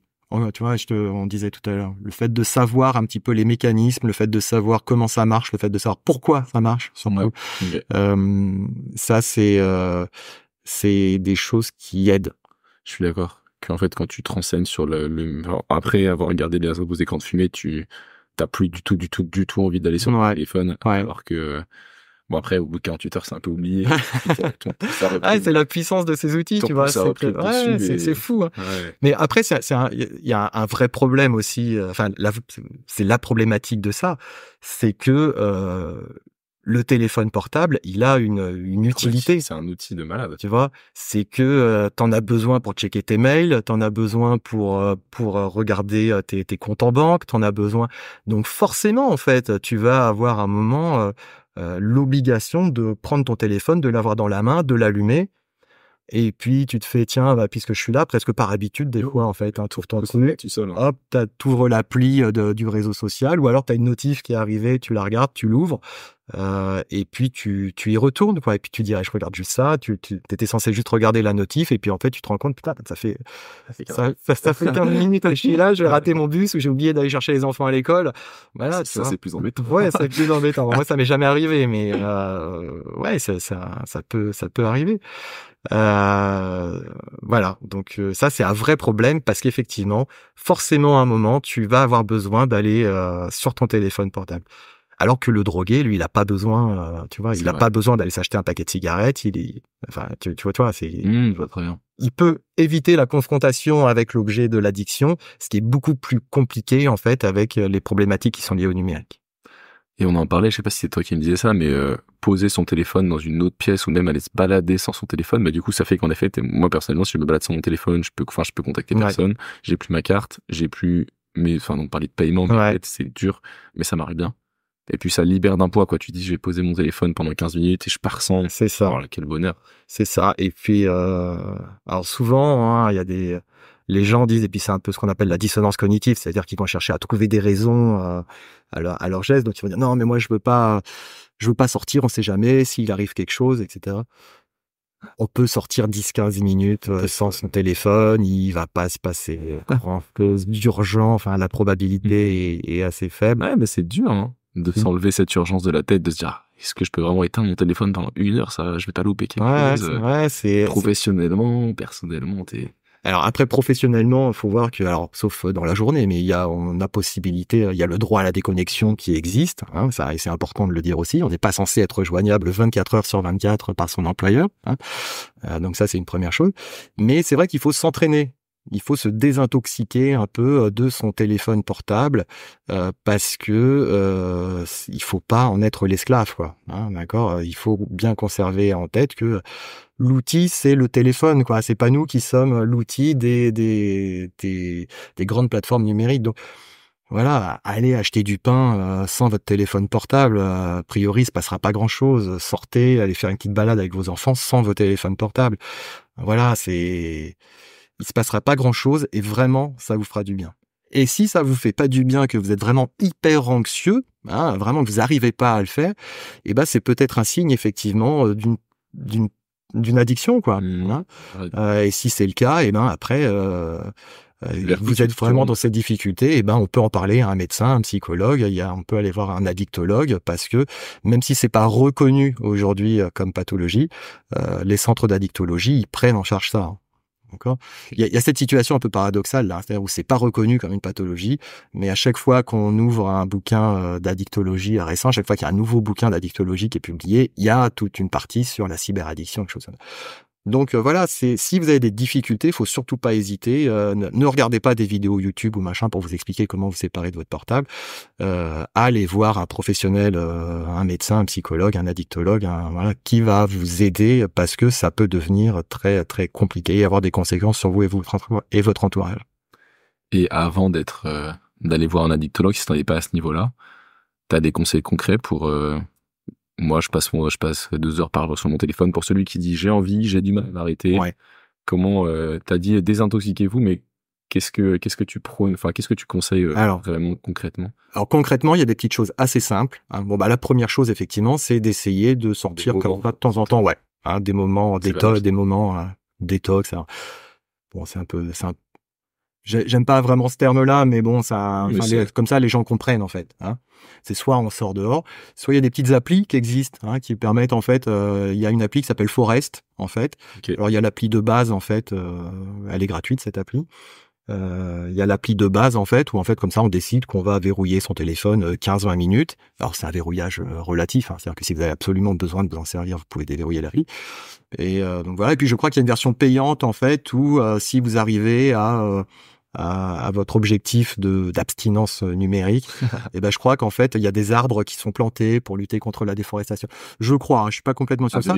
Tu vois, on disait tout à l'heure, le fait de savoir un petit peu les mécanismes, le fait de savoir comment ça marche, le fait de savoir pourquoi ça marche, surtout. Ouais. Okay. Ça, c'est des choses qui aident. Je suis d'accord. Qu'en fait, quand tu te renseignes sur après avoir regardé les autres écrans de fumée, t'as plus du tout envie d'aller sur le téléphone. Ouais. Alors que, bon, après, au bout de 48 heures, c'est un peu oublié. C'est la puissance de ces outils, tu vois. C'est fou. Hein. Ouais. Mais après, il y a un vrai problème aussi. C'est la problématique de ça. C'est que, le téléphone portable, il a une utilité. C'est un outil de malade. Tu vois, c'est que t'en as besoin pour checker tes mails, t'en as besoin pour regarder tes comptes en banque, t'en as besoin. Donc forcément, en fait, tu vas avoir un moment l'obligation de prendre ton téléphone, de l'avoir dans la main, de l'allumer. Et puis, tu te fais, tiens, puisque je suis là, presque par habitude, des fois, en fait, t'ouvres ton truc, hop, t'ouvres l'appli du réseau social, ou alors t'as une notif qui est arrivée, tu la regardes, tu l'ouvres, et puis tu y retournes, quoi. Et puis tu dis, je regarde juste ça, t'étais censé juste regarder la notif, et puis en fait, tu te rends compte, putain, ça fait 15 minutes que je suis là, je vais rater mon bus, ou j'ai oublié d'aller chercher les enfants à l'école. Voilà, ça, c'est plus embêtant. Ouais, c'est plus embêtant. Moi, ça m'est jamais arrivé, mais ouais, ça peut arriver. Voilà, donc ça c'est un vrai problème, parce qu'effectivement, forcément à un moment, tu vas avoir besoin d'aller sur ton téléphone portable. Alors que le drogué, lui, il a pas besoin, tu vois, il a pas besoin d'aller s'acheter un paquet de cigarettes. Tu vois, c'est. Je vois très bien. Il peut éviter la confrontation avec l'objet de l'addiction, ce qui est beaucoup plus compliqué en fait avec les problématiques qui sont liées au numérique. Et on en parlait, je sais pas si c'est toi qui me disais ça, mais poser son téléphone dans une autre pièce ou même aller se balader sans son téléphone, du coup ça fait qu'en effet, moi personnellement, si je me balade sans mon téléphone, je peux contacter personne, j'ai plus ma carte, j'ai plus donc parler de paiement, mais en fait, c'est dur, mais ça marche bien. Et puis ça libère d'un poids, quoi. Tu dis, je vais poser mon téléphone pendant 15 minutes et je pars sans. C'est ça. Voilà, quel bonheur. C'est ça. Et puis, alors souvent, il y a les gens disent, et puis c'est un peu ce qu'on appelle la dissonance cognitive, c'est-à-dire qu'ils vont chercher à trouver des raisons à leur geste. Donc ils vont dire, non, mais moi je veux pas sortir, on sait jamais s'il arrive quelque chose, etc. On peut sortir 10-15 minutes sans son téléphone, il va pas se passer grand chose d'urgent, enfin la probabilité est assez faible. Ouais, mais c'est dur, hein, de s'enlever cette urgence de la tête, de se dire, est-ce que je peux vraiment éteindre mon téléphone pendant 1 heure, ça, je vais pas louper quelque chose. C'est professionnellement, personnellement, Alors après, professionnellement, il faut voir que, alors sauf dans la journée, mais on a possibilité, il y a le droit à la déconnexion qui existe, hein, ça, et c'est important de le dire aussi. On n'est pas censé être joignable 24 heures sur 24 par son employeur, hein. Donc ça, c'est une première chose. Mais c'est vrai qu'il faut s'entraîner. Il faut se désintoxiquer un peu de son téléphone portable parce que il faut pas en être l'esclave, quoi. Hein, d'accord. Il faut bien conserver en tête que l'outil, c'est le téléphone, quoi. C'est pas nous qui sommes l'outil des grandes plateformes numériques. Donc voilà, allez acheter du pain sans votre téléphone portable. A priori, il se passera pas grand-chose. Sortez, allez faire une petite balade avec vos enfants sans vos téléphones portables. Voilà, il se passera pas grand-chose et vraiment, ça vous fera du bien. Et si ça vous fait pas du bien, que vous êtes vraiment hyper anxieux, hein, vraiment que vous n'arrivez pas à le faire, et ben c'est peut-être un signe effectivement d'une addiction, quoi. Hein. Et si c'est le cas, et ben après vous êtes vraiment dans cette difficulté, et ben on peut en parler à un médecin, un psychologue. On peut aller voir un addictologue, parce que même si c'est pas reconnu aujourd'hui comme pathologie, les centres d'addictologie ils prennent en charge ça. Hein. D'accord. Il y a cette situation un peu paradoxale là, c'est-à-dire où c'est pas reconnu comme une pathologie, mais à chaque fois qu'on ouvre un bouquin d'addictologie récent, à chaque fois qu'il y a un nouveau bouquin d'addictologie qui est publié, il y a toute une partie sur la cyberaddiction, quelque chose comme ça. Donc voilà, si vous avez des difficultés, faut surtout pas hésiter. Ne regardez pas des vidéos YouTube ou machin pour vous expliquer comment vous séparer de votre portable. Allez voir un professionnel, un médecin, un psychologue, un addictologue, voilà, qui va vous aider, parce que ça peut devenir très très compliqué et avoir des conséquences sur vous et votre entourage. Et avant d'aller voir un addictologue, si tu n'en es pas à ce niveau-là, tu as des conseils concrets pour... Moi, je passe 2 heures par jour sur mon téléphone. Pour celui qui dit j'ai envie, j'ai du mal à m'arrêter. Ouais. Comment t'as dit désintoxiquez-vous, mais qu'est-ce que tu prônes, enfin qu'est-ce que tu conseilles vraiment concrètement? Alors concrètement, il y a des petites choses assez simples. Hein. Bon la première chose effectivement, c'est d'essayer de sortir comme ça de temps en temps, ouais. Hein, des moments détox, détox. Alors, bon, j'aime pas vraiment ce terme-là, mais bon, comme ça, les gens comprennent en fait. Hein. C'est soit on sort dehors, soit il y a des petites applis qui existent, hein, qui permettent en fait. Il y a une appli qui s'appelle Forest en fait. Okay. Alors il y a l'appli de base en fait, elle est gratuite cette appli. Il y a l'appli de base en fait, où en fait comme ça on décide qu'on va verrouiller son téléphone 15-20 minutes. Alors c'est un verrouillage relatif, hein, c'est-à-dire que si vous avez absolument besoin de vous en servir, vous pouvez déverrouiller l'appli. Et donc voilà. Et puis je crois qu'il y a une version payante en fait, où si vous arrivez à votre objectif d'abstinence numérique, et ben je crois qu'en fait il y a des arbres qui sont plantés pour lutter contre la déforestation. Je crois, hein, je suis pas complètement sûr de ça,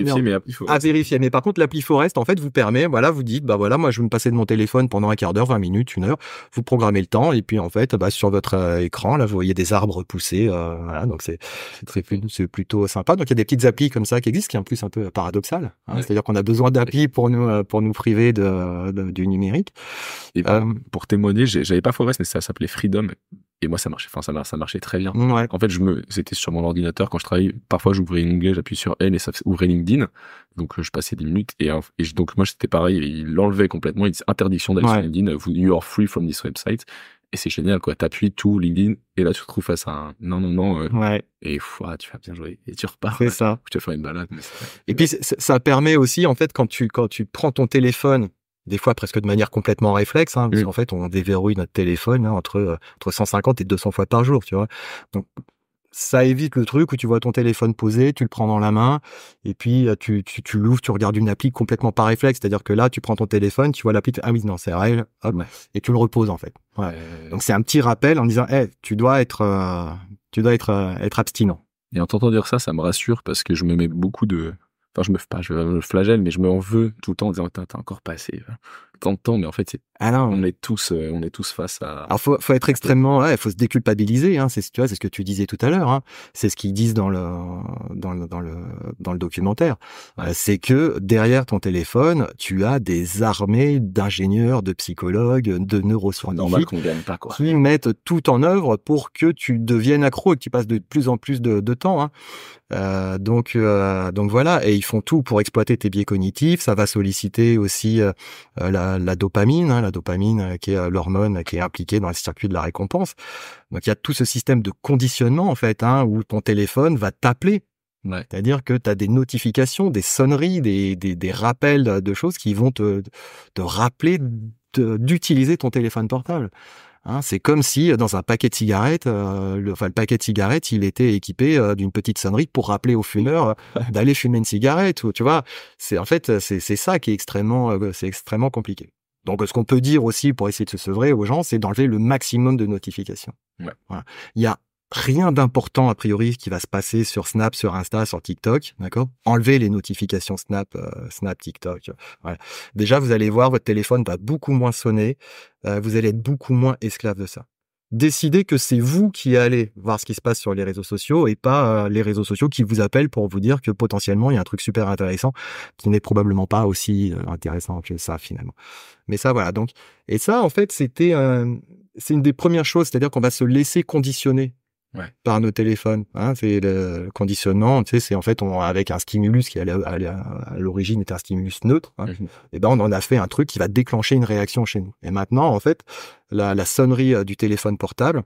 à vérifier. Mais par contre l'appli Forest en fait vous permet, voilà, vous dites bah voilà, moi je vais me passer de mon téléphone pendant un quart d'heure, 20 minutes, 1 heure, vous programmez le temps et puis en fait sur votre écran là vous voyez des arbres pousser, voilà, donc c'est plutôt sympa. Donc il y a des petites applis comme ça qui existent, qui est en plus un peu paradoxal, hein, c'est-à-dire qu'on a besoin d'applis pour nous priver du numérique. Et pour témoigner, j'avais pas Forest, mais ça s'appelait Freedom, et moi ça marchait, ça marchait très bien. Ouais. En fait, c'était sur mon ordinateur quand je travaillais. Parfois, j'ouvrais une onglet, j'appuie sur L et ça ouvrait LinkedIn. Donc je passais 10 minutes et donc moi c'était pareil, il l'enlevait complètement, il disait interdiction d'aller sur LinkedIn, you are free from this website. Et c'est génial quoi, t'appuies tout LinkedIn et là tu te retrouves face à un non et tu vas bien jouer et tu repars. C'est ça. Tu vas faire une balade. Et puis ça permet aussi en fait quand tu prends ton téléphone, des fois presque de manière complètement réflexe, hein, parce qu'en fait on déverrouille notre téléphone entre 150 et 200 fois par jour, tu vois. Donc ça évite le truc où tu vois ton téléphone posé, tu le prends dans la main et puis tu l'ouvres, tu regardes une appli complètement par réflexe, c'est-à-dire que là tu prends ton téléphone, tu vois l'appli, ah oui non c'est vrai, hop, et tu le reposes en fait. Ouais. Donc c'est un petit rappel en disant tu dois être abstinent. Et en t'entendant dire ça, ça me rassure parce que je me mets beaucoup je me flagelle, mais je me en veux tout le temps en disant t'as encore pas assez tant de temps, mais en fait on est tous face à. Alors faut être extrêmement, faut se déculpabiliser, hein, c'est ce que tu disais tout à l'heure, hein. C'est ce qu'ils disent dans le documentaire, c'est que derrière ton téléphone, tu as des armées d'ingénieurs, de psychologues, de neuroscientifiques qui mettent tout en œuvre pour que tu deviennes accro et que tu passes de plus en plus de temps, hein. Donc voilà, et ils font tout pour exploiter tes biais cognitifs. Ça va solliciter aussi la dopamine, hein, qui est l'hormone qui est impliquée dans le circuit de la récompense. Donc il y a tout ce système de conditionnement en fait, hein, où ton téléphone va t'appeler. Ouais. C'est-à-dire que tu as des notifications, des sonneries, des rappels de choses qui vont te rappeler d'utiliser ton téléphone portable. Hein, c'est comme si dans un paquet de cigarettes, le paquet de cigarettes, il était équipé d'une petite sonnerie pour rappeler aux fumeurs d'aller fumer une cigarette. Ou, tu vois, c'est ça qui est extrêmement compliqué. Donc, ce qu'on peut dire aussi pour essayer de se sevrer aux gens, c'est d'enlever le maximum de notifications. Ouais. Voilà. Il y a rien d'important a priori qui va se passer sur Snap, sur Insta, sur TikTok, d'accord? Enlevez les notifications Snap, TikTok. Voilà. Déjà, vous allez voir, votre téléphone va beaucoup moins sonner. Vous allez être beaucoup moins esclave de ça. Décidez que c'est vous qui allez voir ce qui se passe sur les réseaux sociaux et pas les réseaux sociaux qui vous appellent pour vous dire que potentiellement il y a un truc super intéressant qui n'est probablement pas aussi intéressant que ça finalement. Mais ça voilà, donc et ça en fait c'était c'est une des premières choses, c'est-à-dire qu'on va se laisser conditionner par nos téléphones. Hein, c'est le conditionnement, tu sais, c'est en fait avec un stimulus qui à l'origine était un stimulus neutre. Hein, et ben on en a fait un truc qui va déclencher une réaction chez nous. Et maintenant, en fait, la sonnerie du téléphone portable,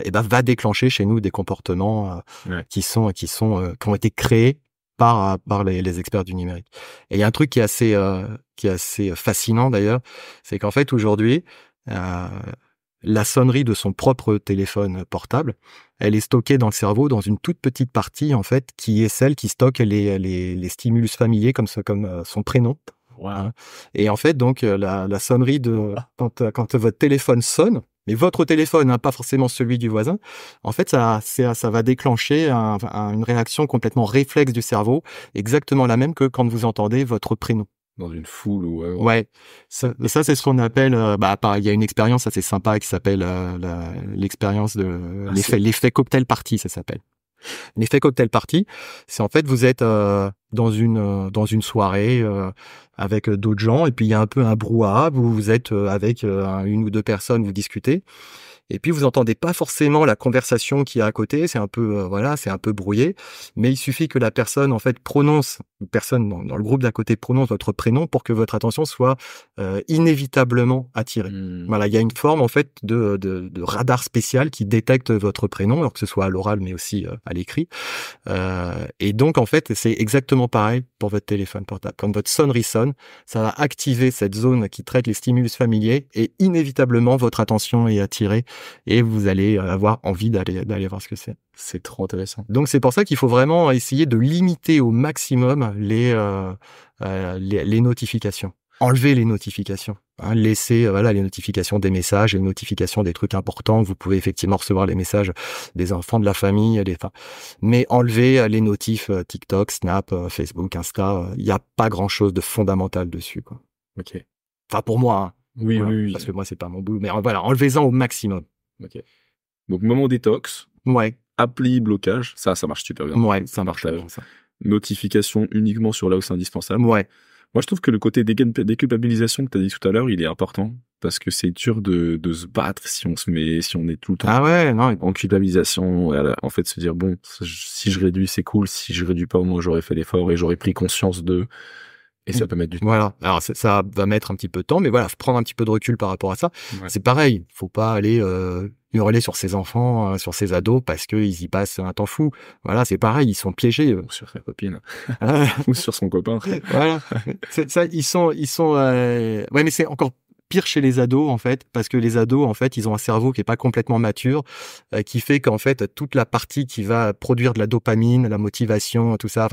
et ben va déclencher chez nous des comportements qui ont été créés par les experts du numérique. Et il y a un truc qui est assez fascinant d'ailleurs, c'est qu'en fait aujourd'hui la sonnerie de son propre téléphone portable, elle est stockée dans le cerveau dans une toute petite partie en fait qui est celle qui stocke les stimulus familiers comme son prénom. Wow. Hein. Et en fait donc la sonnerie quand votre téléphone sonne, mais votre téléphone, hein, pas forcément celui du voisin, en fait ça va déclencher une réaction complètement réflexe du cerveau, exactement la même que quand vous entendez votre prénom. Dans une foule ou ouais. Ça c'est ce qu'on appelle il y a une expérience assez sympa qui s'appelle l'expérience de l'effet cocktail party, ça s'appelle. L'effet cocktail party, c'est en fait vous êtes dans une soirée avec d'autres gens et puis il y a un peu un brouhaha, vous êtes avec une ou deux personnes, vous discutez. Et puis vous entendez pas forcément la conversation qui est à côté, c'est un peu c'est un peu brouillé, mais il suffit que la personne en fait personne dans le groupe d'à côté prononce votre prénom pour que votre attention soit inévitablement attirée. Voilà, il y a une forme en fait de radar spécial qui détecte votre prénom, alors que ce soit à l'oral mais aussi à l'écrit. Et donc en fait, c'est exactement pareil pour votre téléphone portable. Quand votre sonnerie sonne, ça va activer cette zone qui traite les stimulus familiers et inévitablement votre attention est attirée et vous allez avoir envie d'aller voir ce que c'est. C'est trop intéressant. Donc c'est pour ça qu'il faut vraiment essayer de limiter au maximum les notifications. Enlever les notifications. Hein, laisser les notifications des messages, les notifications des trucs importants. Vous pouvez effectivement recevoir les messages des enfants de la famille, mais enlever les notifs TikTok, Snap, Facebook, Insta. Il n'y a pas grand-chose de fondamental dessus, quoi. Ok. Enfin pour moi. Hein. Oui, voilà, oui. Parce que moi c'est pas mon boulot. Mais voilà, enlevez-en au maximum. Ok. Donc moment détox. Ouais. Appli blocage, ça marche super bien. Ouais, ça marche bien. Ça. Notification uniquement sur là où c'est indispensable. Ouais. Moi, je trouve que le côté déculpabilisation que tu as dit tout à l'heure, il est important parce que c'est dur de se battre si on est tout le temps en culpabilisation. En fait, se dire bon, si je réduis, c'est cool. Si je réduis pas, au moins j'aurais fait l'effort et j'aurais pris conscience de. Et ça peut mettre du temps. Voilà. Alors ça va mettre un petit peu de temps, mais voilà, faut prendre un petit peu de recul par rapport à ça. Ouais. C'est pareil. Faut pas aller hurler sur ses enfants, sur ses ados parce qu'ils y passent un temps fou. Voilà, c'est pareil, ils sont piégés. Ou sur sa copine. Ou sur son copain. Voilà. Ça, ils sont. Ouais, mais c'est encore pire chez les ados en fait, parce que les ados en fait, ils ont un cerveau qui est pas complètement mature, qui fait qu'en fait toute la partie qui va produire de la dopamine, la motivation, tout ça,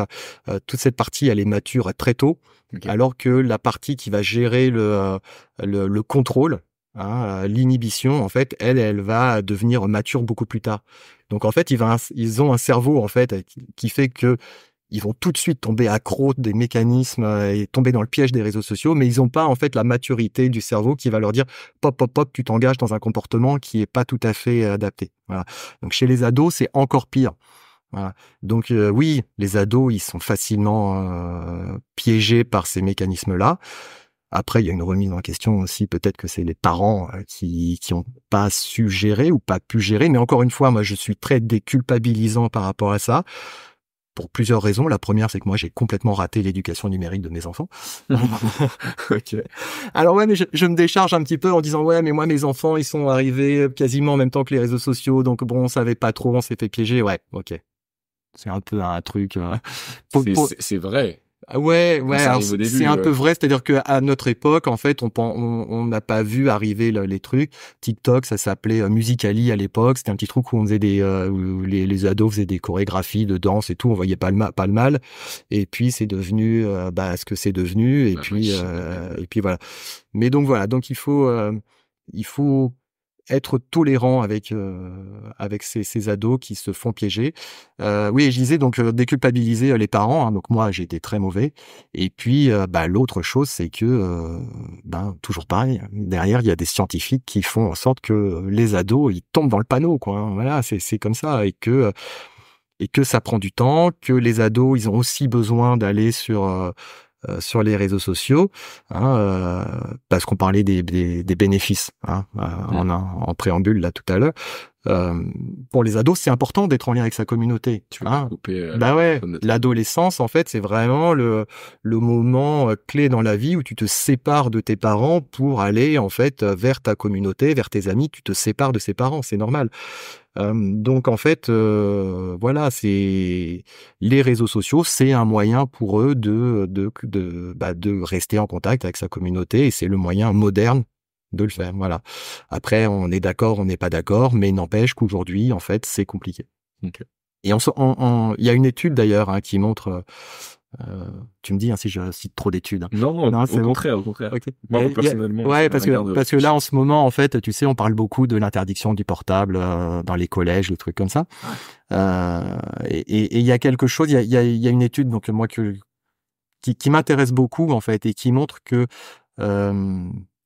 toute cette partie, elle est mature très tôt, alors que la partie qui va gérer le contrôle. Hein, l'inhibition, en fait, elle va devenir mature beaucoup plus tard. Donc, en fait, ils ont un cerveau, en fait, qui fait que ils vont tout de suite tomber accro des mécanismes et tomber dans le piège des réseaux sociaux, mais ils n'ont pas, en fait, la maturité du cerveau qui va leur dire pop, tu t'engages dans un comportement qui est pas tout à fait adapté. Voilà. Donc, chez les ados, c'est encore pire. Voilà. Donc, oui, les ados, ils sont facilement piégés par ces mécanismes-là. Après, il y a une remise en question aussi. Peut-être que c'est les parents qui ont pas su gérer ou pas pu gérer. Mais encore une fois, moi, je suis très déculpabilisant par rapport à ça. Pour plusieurs raisons. La première, c'est que moi, j'ai complètement raté l'éducation numérique de mes enfants. Okay. Alors ouais, mais je me décharge un petit peu en disant ouais, mais moi, mes enfants, ils sont arrivés quasiment en même temps que les réseaux sociaux. Donc bon, on savait pas trop, on s'est fait piéger. Ouais, ok. C'est un peu un truc. C'est vrai. Ouais, c'est un peu vrai, c'est-à-dire que à notre époque, en fait, on n'a pas vu arriver les trucs. TikTok, ça s'appelait Musical.ly à l'époque. C'était un petit truc où on faisait où les ados faisaient des chorégraphies de danse et tout. On voyait pas le mal. Et puis c'est devenu ce que c'est devenu. Et puis voilà. Mais donc voilà, donc il faut être tolérant avec ces ados qui se font piéger. Oui, et je disais donc déculpabiliser les parents. Hein, donc moi, j'ai été très mauvais. Et puis l'autre chose, c'est que toujours pareil. Derrière, il y a des scientifiques qui font en sorte que les ados ils tombent dans le panneau, quoi. Hein, voilà, c'est comme ça et que ça prend du temps. Que les ados, ils ont aussi besoin d'aller sur sur les réseaux sociaux, hein, parce qu'on parlait des bénéfices, hein, en préambule là tout à l'heure. Pour les ados, c'est important d'être en lien avec sa communauté. Tu veux couper bah ouais, l'adolescence, en fait, c'est vraiment le moment clé dans la vie où tu te sépares de tes parents pour aller, en fait, vers ta communauté, vers tes amis. Tu te sépares de ses parents, c'est normal. Donc, en fait, voilà, c'est les réseaux sociaux, c'est un moyen pour eux de rester en contact avec sa communauté, et c'est le moyen moderne de le faire, voilà. Après, on est d'accord, on n'est pas d'accord, mais n'empêche qu'aujourd'hui, en fait, c'est compliqué. Okay. Et il y a une étude d'ailleurs, hein, qui montre. Tu me dis, hein, si je cite trop d'études. Non, au contraire. Okay. Moi, personnellement. Ouais, parce que là, en ce moment, en fait, tu sais, on parle beaucoup de l'interdiction du portable dans les collèges, des trucs comme ça. Et il y a quelque chose, il y a une étude, donc moi qui m'intéresse beaucoup, en fait, et qui montre que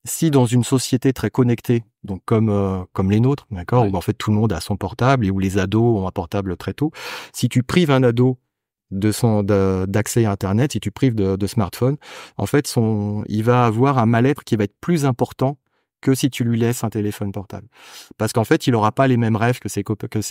si dans une société très connectée, donc comme les nôtres, d'accord, où en fait tout le monde a son portable et où les ados ont un portable très tôt, si tu prives un ado d'accès à Internet, si tu prives de smartphone, en fait il va avoir un mal-être qui va être plus important que si tu lui laisses un téléphone portable. Parce qu'en fait, il aura pas les mêmes rêves que ses copains, que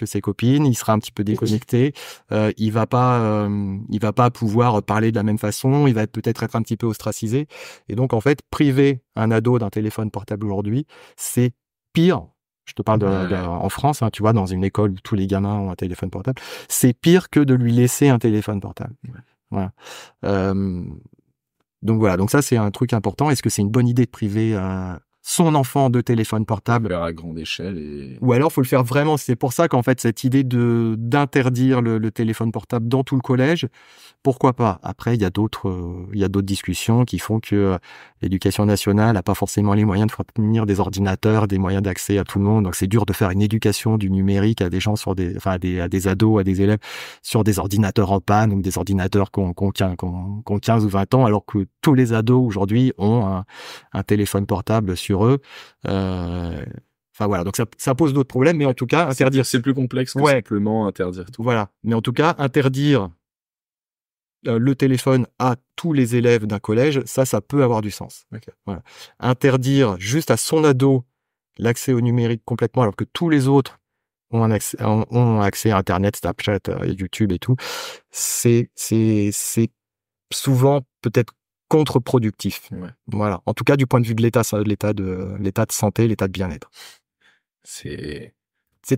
ses copines, il sera un petit peu déconnecté, il va pas pouvoir parler de la même façon, il va peut-être être un petit peu ostracisé. Et donc, en fait, priver un ado d'un téléphone portable aujourd'hui, c'est pire. Je te parle en France, hein, tu vois, dans une école où tous les gamins ont un téléphone portable, c'est pire que de lui laisser un téléphone portable. Voilà. Donc voilà, donc ça c'est un truc important. Est-ce que c'est une bonne idée de priver son enfant de téléphone portable? Faire à grande échelle Ou alors faut le faire vraiment. C'est pour ça qu'en fait cette idée d'interdire le téléphone portable dans tout le collège, pourquoi pas? Après il y a d'autres discussions qui font que l'éducation nationale n'a pas forcément les moyens de fournir des ordinateurs, des moyens d'accès à tout le monde. Donc c'est dur de faire une éducation du numérique à des gens à des ados, à des élèves sur des ordinateurs en panne ou des ordinateurs qu'on 15 ou 20 ans, alors que tous les ados aujourd'hui ont un téléphone portable sur eux. Enfin voilà, donc ça pose d'autres problèmes, mais en tout cas interdire, c'est plus complexe que simplement interdire tout. Voilà, mais en tout cas interdire le téléphone à tous les élèves d'un collège, ça peut avoir du sens. Okay. Voilà. Interdire juste à son ado l'accès au numérique complètement, alors que tous les autres ont accès à Internet, Snapchat, YouTube et tout, c'est souvent peut-être contre-productif. Ouais. Voilà. En tout cas, du point de vue de l'état de santé, l'état de bien-être. C'est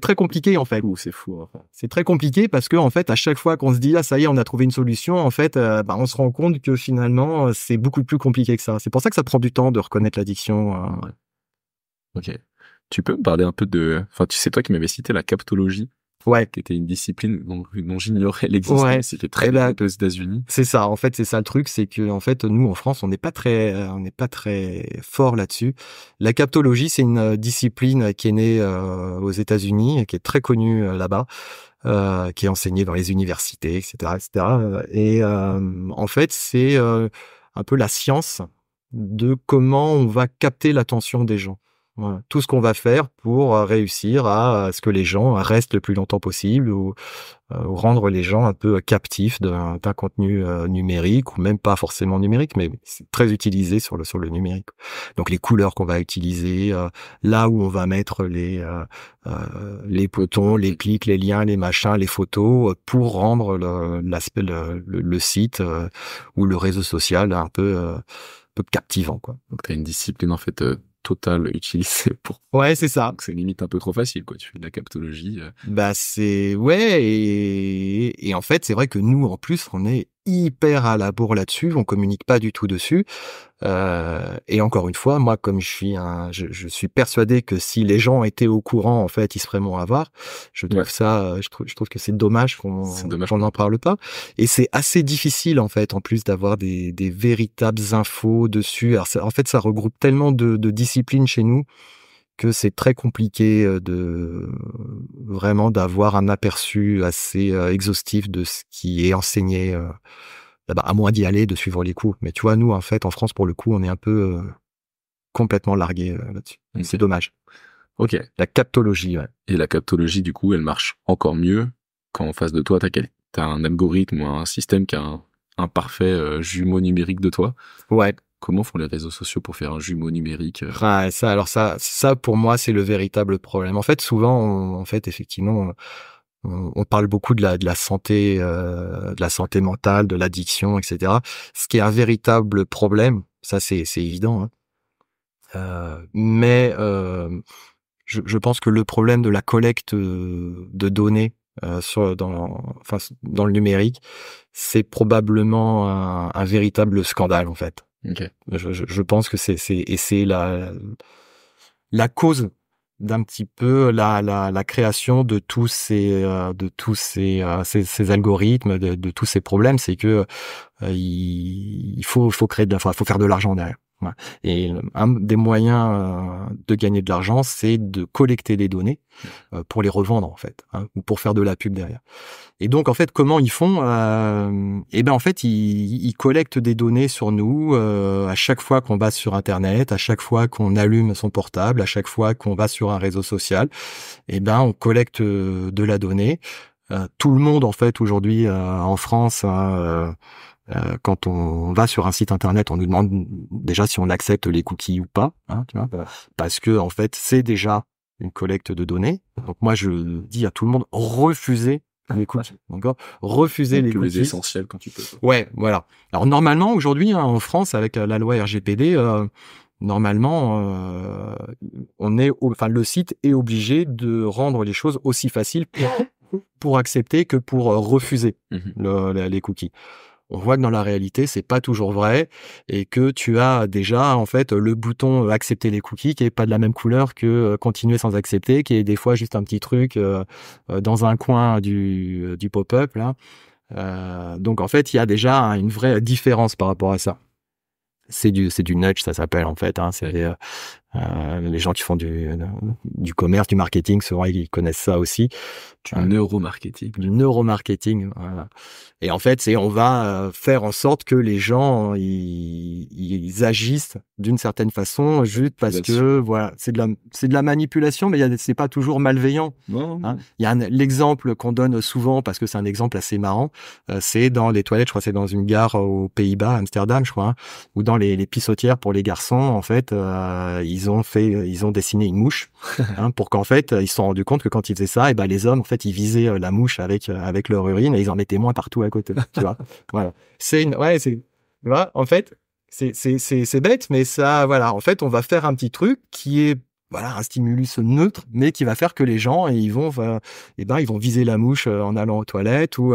très compliqué, en fait. C'est fou. Enfin. C'est très compliqué parce que, en fait, à chaque fois qu'on se dit, ah, ça y est, on a trouvé une solution, en fait, on se rend compte que finalement, c'est beaucoup plus compliqué que ça. C'est pour ça que ça prend du temps de reconnaître l'addiction. Ouais. Ok. Tu peux me parler un peu enfin, tu sais, toi qui m'avais cité la captologie. Ouais. Qui était une discipline dont j'ignorais l'existence. Ouais. C'était très bien aux États-Unis. C'est ça. En fait, c'est ça le truc, c'est que en fait, nous en France, on n'est pas très fort là-dessus. La captologie, c'est une discipline qui est née aux États-Unis et qui est très connue là-bas, qui est enseignée dans les universités, etc., etc. Et en fait, c'est un peu la science de comment on va capter l'attention des gens. Voilà. Tout ce qu'on va faire pour réussir à ce que les gens restent le plus longtemps possible ou rendre les gens un peu captifs d'un contenu numérique ou même pas forcément numérique, mais c'est très utilisé sur le numérique. Donc les couleurs qu'on va utiliser, là où on va mettre les boutons, les clics, les liens, les machins, les photos pour rendre le site ou le réseau social un peu captivant, quoi. Donc t'as une discipline en fait totale utilisée pour. Ouais, c'est ça. Donc c'est limite un peu trop facile, quoi. Tu fais de la captologie. Et en fait c'est vrai que nous en plus on est hyper à la bourre là-dessus, on communique pas du tout dessus. Et encore une fois, moi, comme je suis persuadé que si les gens étaient au courant, en fait, ils se feraient moins avoir. Je trouve ça, je trouve que c'est dommage qu'on n'en parle pas. Et c'est assez difficile, en fait, en plus d'avoir des véritables infos dessus. Alors, en fait, ça regroupe tellement de disciplines chez nous que c'est très compliqué vraiment d'avoir un aperçu assez exhaustif de ce qui est enseigné là-bas, à moins d'y aller, de suivre les cours. Mais tu vois, nous, en fait, en France, pour le coup, on est un peu complètement largué là-dessus. Okay. C'est dommage. Ok. La captologie, ouais. Et la captologie, du coup, elle marche encore mieux quand en face de toi, t'as un algorithme ou un système qui a un parfait jumeau numérique de toi. Ouais. Comment font les réseaux sociaux pour faire un jumeau numérique Ah, ça pour moi c'est le véritable problème. En fait, souvent, effectivement, on parle beaucoup de la santé, de la santé mentale, de l'addiction, etc. Ce qui est un véritable problème, ça c'est évident. Hein. Mais je pense que le problème de la collecte de données dans le numérique, c'est probablement un véritable scandale en fait. Okay. Je pense que c'est la cause d'un petit peu la création de tous ces algorithmes, de tous ces problèmes, c'est que il faut faire de l'argent derrière. Ouais. Et un des moyens de gagner de l'argent, c'est de collecter des données pour les revendre en fait, hein, ou pour faire de la pub derrière. Et donc en fait, comment ils font Eh ben en fait, ils collectent des données sur nous à chaque fois qu'on va sur Internet, à chaque fois qu'on allume son portable, à chaque fois qu'on va sur un réseau social. Eh ben on collecte de la donnée. Tout le monde en fait aujourd'hui en France. Quand on va sur un site internet, on nous demande déjà si on accepte les cookies ou pas, hein, tu vois, parce que en fait c'est déjà une collecte de données. Donc moi je dis à tout le monde refusez les cookies, d'accord, refusez les cookies. Les essentiels quand tu peux. Ouais, voilà. Alors normalement aujourd'hui hein, en France avec la loi RGPD, normalement le site est obligé de rendre les choses aussi faciles pour accepter que pour refuser les cookies. On voit que dans la réalité, c'est pas toujours vrai et que tu as déjà en fait le bouton accepter les cookies qui est pas de la même couleur que continuer sans accepter, qui est des fois juste un petit truc dans un coin du pop-up là. Donc en fait, il y a déjà une vraie différence par rapport à ça. C'est du nudge, ça s'appelle en fait. Hein, c'est les gens qui font du commerce, du marketing, souvent ils connaissent ça aussi. Du neuromarketing. Du neuromarketing, voilà. Et en fait, on va faire en sorte que les gens ils agissent d'une certaine façon juste parce que voilà, c'est de la manipulation, mais c'est pas toujours malveillant. Non. Hein. Il y a l'exemple qu'on donne souvent parce que c'est un exemple assez marrant. C'est dans les toilettes, je crois, c'est dans une gare aux Pays-Bas, Amsterdam, je crois, hein, ou dans les pissotières pour les garçons. En fait, ils ont dessiné une mouche hein, pour qu'en fait ils se sont rendus compte que quand ils faisaient ça, et ben les hommes en fait ils visaient la mouche avec leur urine et ils en mettaient moins partout à côté. Tu vois, voilà. En fait c'est bête, mais ça voilà. En fait, on va faire un petit truc qui est voilà un stimulus neutre, mais qui va faire que les gens ils vont viser la mouche en allant aux toilettes ou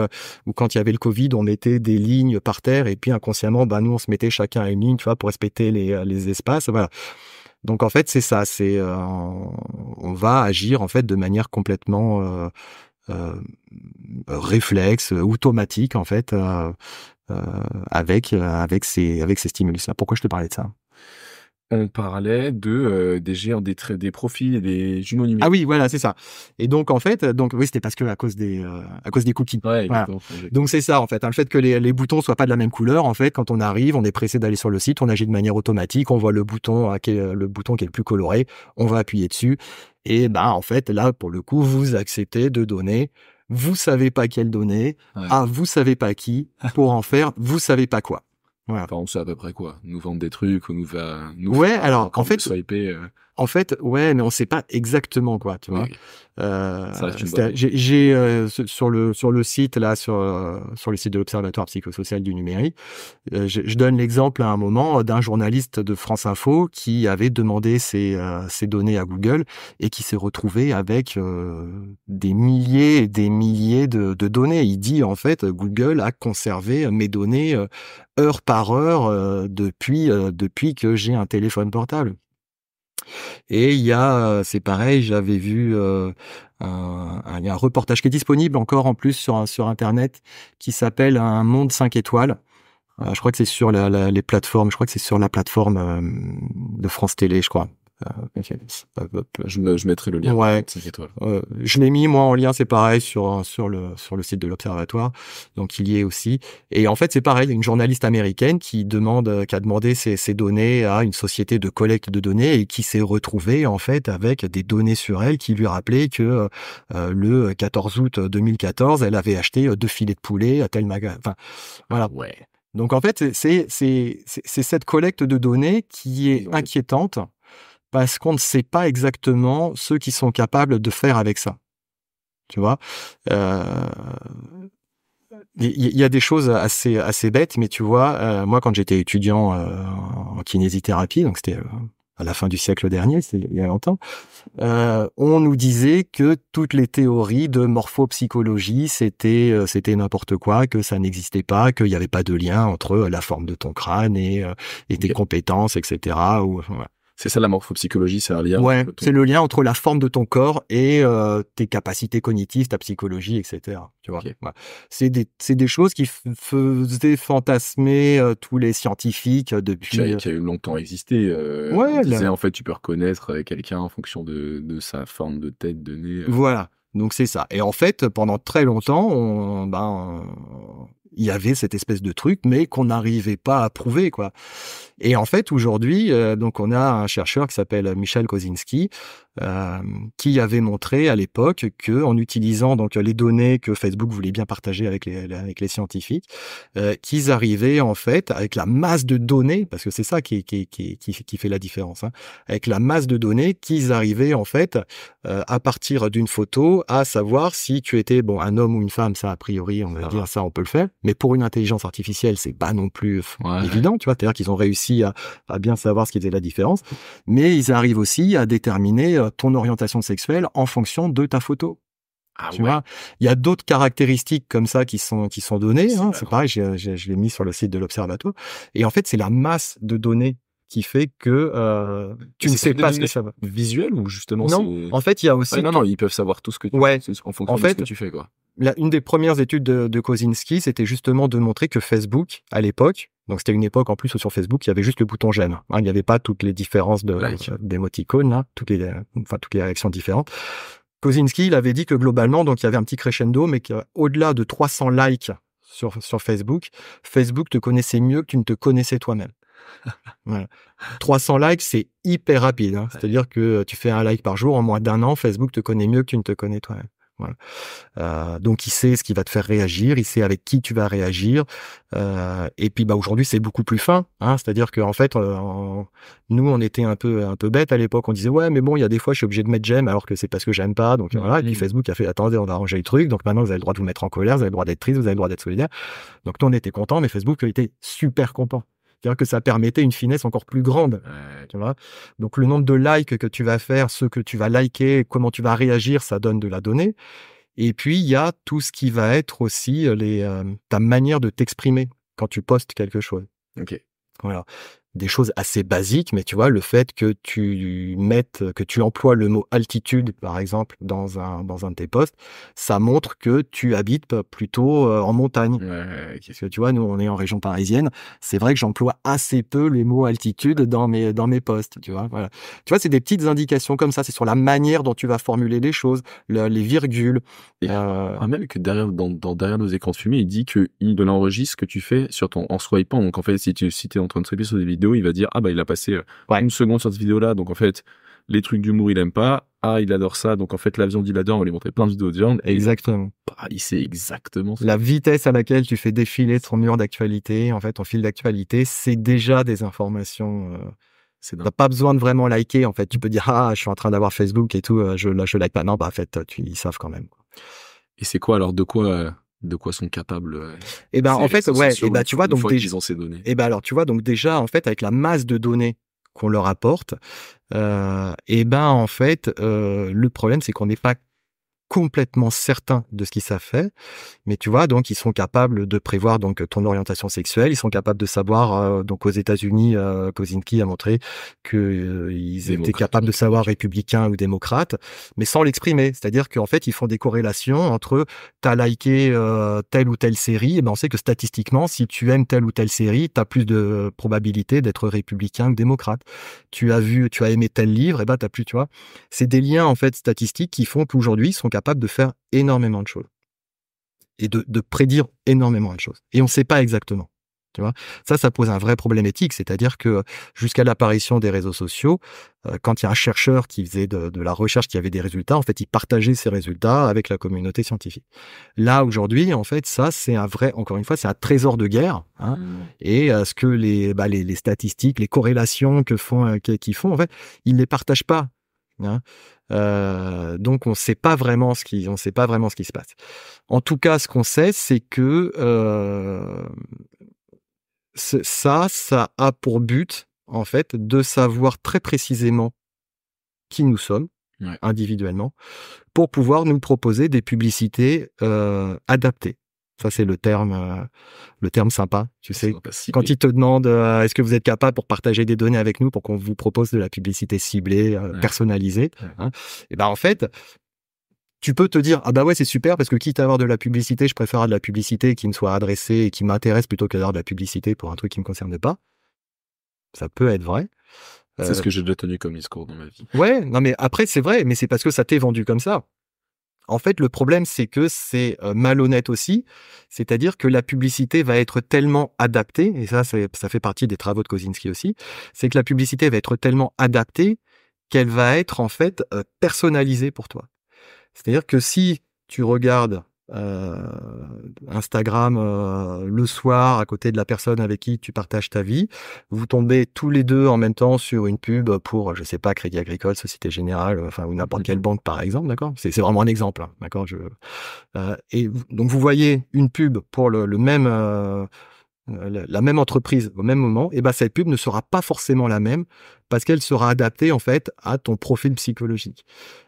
quand il y avait le Covid, on mettait des lignes par terre et puis inconsciemment nous on se mettait chacun à une ligne, tu vois, pour respecter les espaces, voilà. Donc en fait c'est ça, on va agir en fait de manière complètement réflexe, automatique en fait avec ces stimulus là. Pourquoi je te parlais de ça? On parlait des profils et des jumeaux numériques. Ah oui, voilà, c'est ça. Et donc en fait, oui, c'était parce que à cause des cookies. Ouais, voilà. Donc c'est ça en fait, hein, le fait que les boutons soient pas de la même couleur, en fait, quand on arrive, on est pressé d'aller sur le site, on agit de manière automatique, on voit le bouton qui est le plus coloré, on va appuyer dessus et en fait, là pour le coup, vous acceptez de donner, vous savez pas quelle donner, vous savez pas qui pour en faire, vous savez pas quoi. Voilà. Enfin, on sait à peu près quoi. Nous vendre des trucs, ou alors en fait, swiper, ouais, mais on sait pas exactement quoi, tu vois. Oui. Ça reste une bonne. J'ai sur le site là, sur le site de l'Observatoire psychosocial du numérique, je donne l'exemple à un moment d'un journaliste de France Info qui avait demandé ses données à Google et qui s'est retrouvé avec des milliers et des milliers de données. Il dit en fait, Google a conservé mes données heure par heure depuis que j'ai un téléphone portable. Et il y a, c'est pareil, j'avais vu il y a un reportage qui est disponible encore en plus sur Internet qui s'appelle Un monde 5 étoiles. Je crois que c'est sur les plateformes, je crois que c'est sur la plateforme de France Télé, je crois. Je mettrai le lien. Ouais. 5 étoiles. Je l'ai mis moi en lien, c'est pareil sur le site de l'Observatoire, donc il y est aussi. Et en fait c'est pareil, il y a une journaliste américaine qui a demandé ces données à une société de collecte de données et qui s'est retrouvée en fait avec des données sur elle qui lui rappelaient que le 14 août 2014, elle avait acheté 2 filets de poulet à tel magasin. Enfin voilà. Ouais. Donc en fait c'est cette collecte de données qui est inquiétante. Parce qu'on ne sait pas exactement ceux qui sont capables de faire avec ça. Tu vois, il y a des choses assez bêtes, mais tu vois, moi quand j'étais étudiant en kinésithérapie, donc c'était à la fin du siècle dernier, c'est il y a longtemps, on nous disait que toutes les théories de morphopsychologie c'était n'importe quoi, que ça n'existait pas, qu'il n'y avait pas de lien entre la forme de ton crâne et tes compétences, etc. Ou voilà. C'est ça la morphopsychologie, c'est un lien. Ouais, c'est le lien entre la forme de ton corps et tes capacités cognitives, ta psychologie, etc. Tu vois, ouais. C'est des choses qui faisaient fantasmer tous les scientifiques depuis. Qui a eu longtemps existé. On disait en fait tu peux reconnaître quelqu'un en fonction de sa forme de tête, de nez. Voilà, donc c'est ça. Et en fait, pendant très longtemps, il y avait cette espèce de truc, mais qu'on n'arrivait pas à prouver, quoi. Et en fait, aujourd'hui, donc on a un chercheur qui s'appelle Michel Kosinski, qui avait montré à l'époque que, en utilisant donc les données que Facebook voulait bien partager avec les scientifiques, qu'ils arrivaient en fait avec la masse de données, parce que c'est ça qui fait la différence, hein, avec la masse de données, qu'ils arrivaient en fait à partir d'une photo à savoir si tu étais un homme ou une femme. Ça a priori, on va dire ça, on peut le faire. Mais pour une intelligence artificielle, c'est pas non plus évident, tu vois. C'est-à-dire qu'ils ont réussi à bien savoir ce qui faisait la différence, mais ils arrivent aussi à déterminer ton orientation sexuelle en fonction de ta photo. Tu vois, il y a d'autres caractéristiques comme ça qui sont données. Hein, c'est pareil, je l'ai mis sur le site de l'Observatoire. Et en fait, c'est la masse de données qui fait que tu ne sais pas ce que ça va. Visuel ou justement non, en fait, il y a aussi... non, ils peuvent savoir tout ce que tu fais en fonction de ce que tu fais, quoi. Une des premières études de Kosinski, c'était justement de montrer que Facebook, à l'époque, donc c'était une époque en plus où sur Facebook, il y avait juste le bouton j'aime. Hein, il n'y avait pas toutes les différences d'émoticônes, là, toutes les réactions différentes. Kosinski, il avait dit que globalement, donc il y avait un petit crescendo, mais qu'au-delà de 300 likes sur Facebook, Facebook te connaissait mieux que tu ne te connaissais toi-même. Voilà. 300 likes, c'est hyper rapide. Hein. C'est-à-dire que tu fais un like par jour, en moins d'1 an, Facebook te connaît mieux que tu ne te connais toi-même. Voilà. Donc il sait ce qui va te faire réagir, il sait avec qui tu vas réagir. Et puis aujourd'hui c'est beaucoup plus fin. Hein. C'est-à-dire qu'en fait, nous on était un peu bêtes à l'époque. On disait ouais mais bon il y a des fois je suis obligé de mettre j'aime alors que c'est parce que j'aime pas. Donc voilà. Et puis Facebook a fait attendez on va arranger le truc. Donc maintenant vous avez le droit de vous mettre en colère, vous avez le droit d'être triste, vous avez le droit d'être solidaire. Donc nous on était contents, mais Facebook était super content. C'est-à-dire que ça permettait une finesse encore plus grande. Tu vois. Donc, le nombre de likes que tu vas faire, ceux que tu vas liker, comment tu vas réagir, ça donne de la donnée. Et puis, il y a tout ce qui va être aussi ta manière de t'exprimer quand tu postes quelque chose. Ok. Voilà. Des choses assez basiques, mais tu vois, le fait que tu emploies le mot altitude, par exemple, dans un de tes posts, ça montre que tu habites plutôt en montagne. Parce que tu vois, nous, on est en région parisienne. C'est vrai que j'emploie assez peu les mots altitude dans mes posts, tu vois. Voilà. Tu vois, c'est des petites indications comme ça. C'est sur la manière dont tu vas formuler les choses, les virgules. Et même que derrière nos écrans de fumée, il dit qu'il enregistre ce que tu fais en swipant. Donc, en fait, si t'es en train de swiper sur des vidéos, il va dire il a passé une seconde sur cette vidéo là, donc en fait les trucs d'humour il aime pas, il adore ça, donc en fait la viande il adore, on va lui montrer plein de vidéos de viande. Exactement. Il sait exactement la vitesse à laquelle tu fais défiler ton mur d'actualité, en fait ton fil d'actualité, c'est déjà des informations. T'as pas besoin de vraiment liker, en fait tu peux dire je suis en train d'avoir Facebook et tout, je like pas. Non, en fait ils savent quand même. Et c'est quoi alors de quoi sont capables en fait tu vois donc déjà ils ont ces données. Alors tu vois donc déjà en fait avec la masse de données qu'on leur apporte en fait le problème c'est qu'on n'est pas complètement certains de ce qu'ils savent faire, mais tu vois, donc ils sont capables de prévoir donc ton orientation sexuelle, ils sont capables de savoir, donc aux États-Unis, Kozinski a montré que ils étaient capables de savoir républicain ou démocrate, mais sans l'exprimer. C'est-à-dire qu'en fait, ils font des corrélations entre t'as liké telle ou telle série, et ben on sait que statistiquement, si tu aimes telle ou telle série, t'as plus de probabilité d'être républicain que démocrate. Tu as aimé tel livre, et ben t'as plus, tu vois. C'est des liens en fait statistiques qui font qu'aujourd'hui ils sont capables de faire énormément de choses et de prédire énormément de choses. Et on ne sait pas exactement. Tu vois, ça pose un vrai problème éthique, c'est-à-dire que jusqu'à l'apparition des réseaux sociaux, quand il y a un chercheur qui faisait de la recherche, qui avait des résultats, en fait, il partageait ces résultats avec la communauté scientifique. Là, aujourd'hui, en fait, ça, c'est un vrai, encore une fois, c'est un trésor de guerre. Hein, et ce que les statistiques, les corrélations qu'ils font, en fait, ils ne les partagent pas. Hein. Donc on sait pas vraiment ce qui se passe. En tout cas, ce qu'on sait, c'est que ça a pour but, en fait, de savoir très précisément qui nous sommes, individuellement, pour pouvoir nous proposer des publicités adaptées. Ça, c'est le terme sympa, tu sais. Quand ils te demandent est-ce que vous êtes capable pour partager des données avec nous pour qu'on vous propose de la publicité ciblée, personnalisée, hein, et ben en fait, tu peux te dire ah bah ouais c'est super parce que quitte à avoir de la publicité, je préfère avoir de la publicité qui me soit adressée et qui m'intéresse plutôt que d'avoir de la publicité pour un truc qui me concerne pas. Ça peut être vrai. C'est ce que j'ai déjà tenu comme discours dans ma vie. Ouais, non mais après c'est vrai, mais c'est parce que ça t'est vendu comme ça. En fait, le problème, c'est que c'est malhonnête aussi. C'est-à-dire que la publicité va être tellement adaptée, et ça fait partie des travaux de Kozinski aussi, c'est que la publicité va être tellement adaptée qu'elle va être en fait personnalisée pour toi. C'est-à-dire que si tu regardes Instagram le soir à côté de la personne avec qui tu partages ta vie, vous tombez tous les deux en même temps sur une pub pour, je sais pas, Crédit Agricole, Société Générale, enfin ou n'importe quelle banque par exemple, d'accord. C'est vraiment un exemple, hein, d'accord. Donc vous voyez une pub pour le même la même entreprise au même moment, et ben cette pub ne sera pas forcément la même parce qu'elle sera adaptée en fait à ton profil psychologique.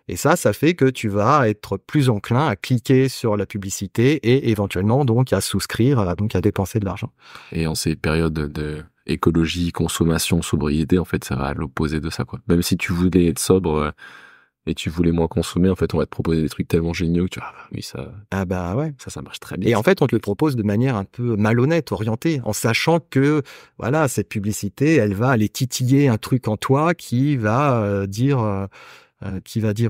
Et ça fait que tu vas être plus enclin à cliquer sur la publicité et éventuellement donc à souscrire, donc à dépenser de l'argent. Et en ces périodes de écologie, consommation, sobriété, en fait, ça va à l'opposé de ça, quoi. Même si tu voulais être sobre et tu voulais moins consommer, en fait, on va te proposer des trucs tellement géniaux que tu vois, oui, ça. Ah bah ouais. Ça marche très bien. Et en fait, on te le propose de manière un peu malhonnête, orientée, en sachant que, voilà, cette publicité, elle va aller titiller un truc en toi qui va dire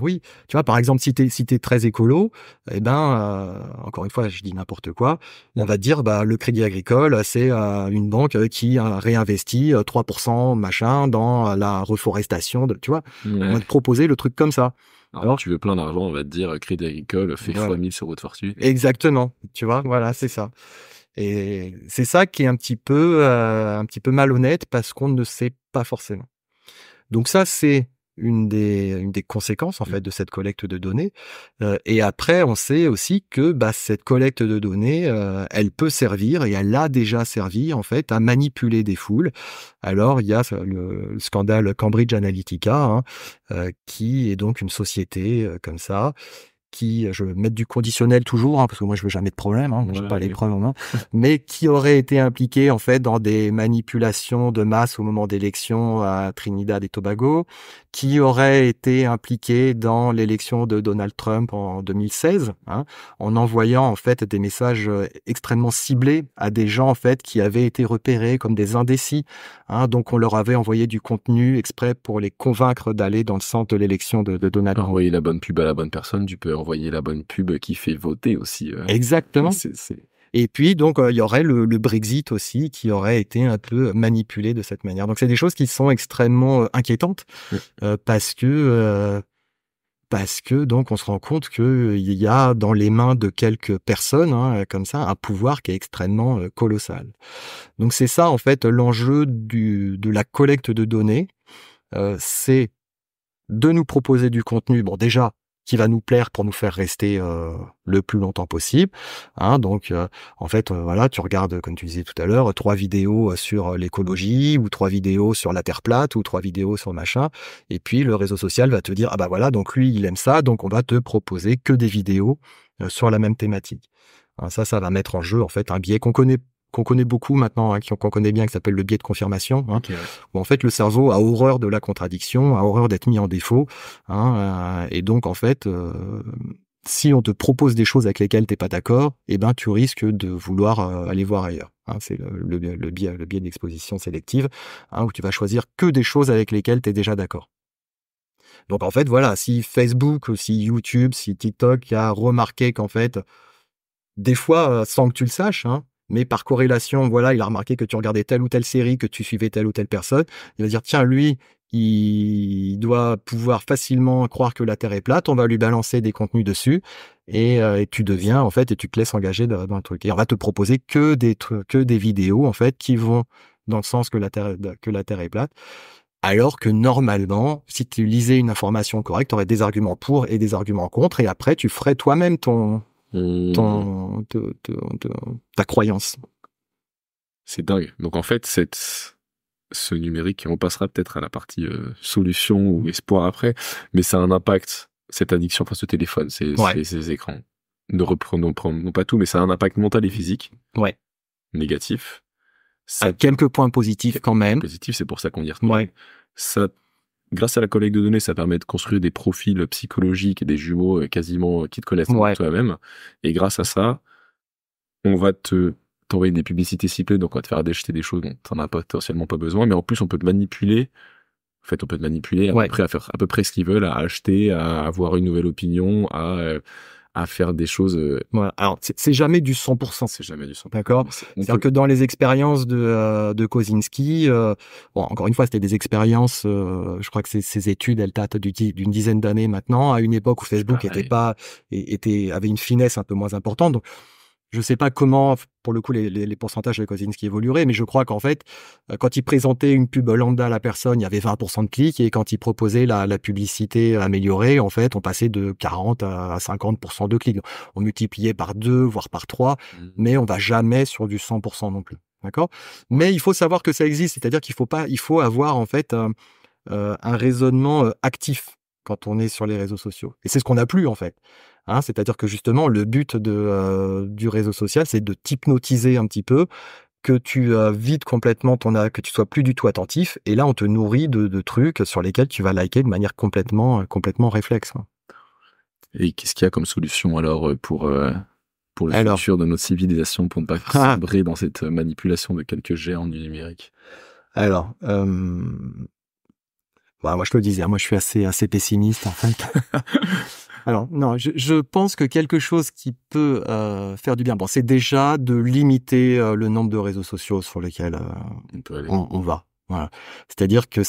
oui. Tu vois, par exemple, si t'es très écolo, eh ben, encore une fois, je dis n'importe quoi, on va te dire, bah, le Crédit Agricole, c'est une banque qui réinvestit 3% machin dans la reforestation, tu vois. Ouais. On va te proposer le truc comme ça. Alors, tu veux plein d'argent, on va te dire Crédit Agricole fait x1000 sur votre fortune. Exactement. Tu vois, voilà, c'est ça. Et c'est ça qui est un petit peu malhonnête parce qu'on ne sait pas forcément. Donc ça, c'est une des conséquences en fait de cette collecte de données. Et après, on sait aussi que cette collecte de données, elle peut servir et elle a déjà servi en fait à manipuler des foules. Alors il y a le scandale Cambridge Analytica, hein, qui est donc une société comme ça. Je vais mettre du conditionnel toujours, hein, parce que moi je veux jamais de problème, hein, j'ai pas les preuves en main, mais qui aurait été impliqué en fait dans des manipulations de masse au moment d'élections à Trinidad et Tobago, qui aurait été impliqué dans l'élection de Donald Trump en 2016, hein, en envoyant en fait des messages extrêmement ciblés à des gens en fait qui avaient été repérés comme des indécis, hein, donc on leur avait envoyé du contenu exprès pour les convaincre d'aller dans le centre de l'élection de Donald Trump. Envoyer la bonne pub à la bonne personne, tu peux envoyer la bonne pub qui fait voter aussi. Exactement. Et puis, donc, il y aurait le Brexit aussi qui aurait été un peu manipulé de cette manière. Donc, c'est des choses qui sont extrêmement inquiétantes parce que donc, on se rend compte qu'il y a dans les mains de quelques personnes, hein, comme ça, un pouvoir qui est extrêmement colossal. Donc, c'est ça, en fait, l'enjeu de la collecte de données. C'est de nous proposer du contenu. Bon, déjà, qui va nous plaire pour nous faire rester le plus longtemps possible. Hein, donc, en fait, voilà, tu regardes, comme tu disais tout à l'heure, 3 vidéos sur l'écologie, ou 3 vidéos sur la Terre plate, ou 3 vidéos sur machin. Et puis, le réseau social va te dire, ah bah voilà, donc lui, il aime ça, donc on va te proposer que des vidéos sur la même thématique. Hein, ça va mettre en jeu, en fait, un biais qu'on connaît beaucoup maintenant, hein, qu'on connaît bien, qui s'appelle le biais de confirmation, hein, Okay, ouais. où en fait le cerveau a horreur de la contradiction, a horreur d'être mis en défaut, hein, et donc en fait, si on te propose des choses avec lesquelles t'es pas d'accord, eh ben tu risques de vouloir aller voir ailleurs. Hein, c'est le biais d'exposition sélective, hein, où tu vas choisir que des choses avec lesquelles tu es déjà d'accord. Donc en fait, voilà, si Facebook, si YouTube, si TikTok a remarqué qu'en fait, des fois, sans que tu le saches, hein, mais par corrélation, voilà, il a remarqué que tu regardais telle ou telle série, que tu suivais telle ou telle personne. Il va dire, tiens, lui, il doit pouvoir facilement croire que la Terre est plate. On va lui balancer des contenus dessus et tu deviens, en fait, et tu te laisses engager dans le truc. Et on va te proposer que des trucs, que des vidéos, en fait, qui vont dans le sens que la Terre est plate. Alors que normalement, si tu lisais une information correcte, tu aurais des arguments pour et des arguments contre, et après, tu ferais toi-même ta croyance. C'est dingue. Donc en fait, ce numérique, on passera peut-être à la partie solution ou espoir après, mais ça a un impact, cette addiction face au téléphone, ces écrans. Ne reprenons non pas tout, mais ça a un impact mental et physique Ouais. négatif. Ça, quelques points positifs quand même. Positif, c'est pour ça qu'on y retourne. Ouais. Ça, grâce à la collecte de données, ça permet de construire des profils psychologiques et des jumeaux quasiment qui te connaissent toi-même. Et grâce à ça, on va t'envoyer des publicités ciblées, donc on va te faire acheter des choses dont t'en as potentiellement pas besoin, mais en plus on peut te manipuler. En fait, on peut te manipuler à faire à peu près ce qu'ils veulent, à acheter, à avoir une nouvelle opinion, à faire des choses. Voilà. Alors, c'est jamais du 100%. C'est jamais du 100%. D'accord. C'est-à-dire que dans les expériences de Kosinski, bon, encore une fois, c'était des expériences. Je crois que ces études, elles datent d'une dizaine d'années maintenant, à une époque où Facebook avait une finesse un peu moins importante. Donc, je sais pas comment, pour le coup, les pourcentages de Kosinski évolueraient, mais je crois qu'en fait, quand il présentait une pub lambda à la personne, il y avait 20% de clics, et quand il proposait la publicité améliorée, en fait, on passait de 40 à 50% de clics. On multipliait par 2, voire par 3, mais on va jamais sur du 100% non plus. D'accord? Mais il faut savoir que ça existe, c'est-à-dire qu'il faut avoir, en fait, un raisonnement actif quand on est sur les réseaux sociaux. Et c'est ce qu'on n'a plus, en fait. Hein, c'est-à-dire que justement, le but du réseau social, c'est de t'hypnotiser un petit peu, que tu vides complètement que tu sois plus du tout attentif. Et là, on te nourrit de trucs sur lesquels tu vas liker de manière complètement réflexe. Et qu'est-ce qu'il y a comme solution alors pour le futur de notre civilisation, pour ne pas sombrer dans cette manipulation de quelques géants du numérique? Alors, moi je te le disais, moi je suis assez pessimiste en fait. Alors non, je pense que quelque chose qui peut faire du bien, bon, c'est déjà de limiter le nombre de réseaux sociaux sur lesquels on va. Voilà. C'est-à-dire que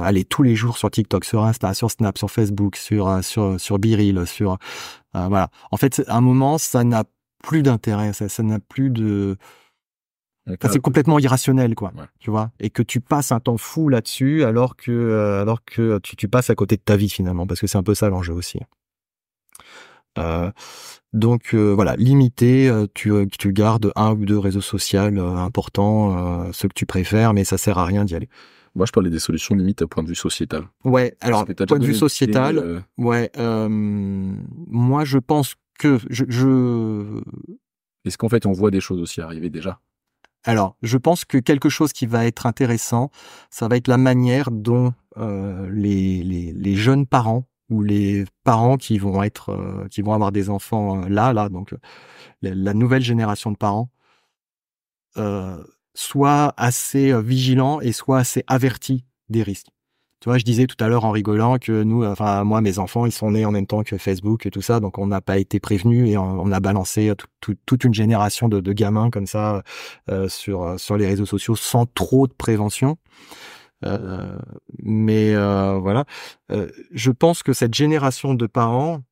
aller tous les jours sur TikTok, sur Insta, sur Snap, sur Facebook, sur BeReal, voilà. En fait, à un moment, ça n'a plus d'intérêt, ça n'a plus de. C'est complètement irrationnel, quoi. Ouais. Tu vois, et que tu passes un temps fou là-dessus, alors que tu passes à côté de ta vie finalement, parce que c'est un peu ça l'enjeu aussi. Donc voilà, limité, tu gardes 1 ou 2 réseaux sociaux importants, ceux que tu préfères, mais ça sert à rien d'y aller. Moi, je parlais des solutions limites à point de vue sociétal. Ouais, alors point de vue sociétal, moi je pense que Est-ce qu'en fait on voit des choses aussi arriver déjà? Alors, je pense que quelque chose qui va être intéressant, ça va être la manière dont les jeunes parents ou les parents qui vont avoir des enfants donc la nouvelle génération de parents, soient assez vigilants et soient assez avertis des risques. Tu vois, je disais tout à l'heure en rigolant que moi, mes enfants, ils sont nés en même temps que Facebook et tout ça, donc on n'a pas été prévenus et on a balancé toute une génération de gamins comme ça sur les réseaux sociaux sans trop de prévention. Mais voilà, je pense que cette génération de parents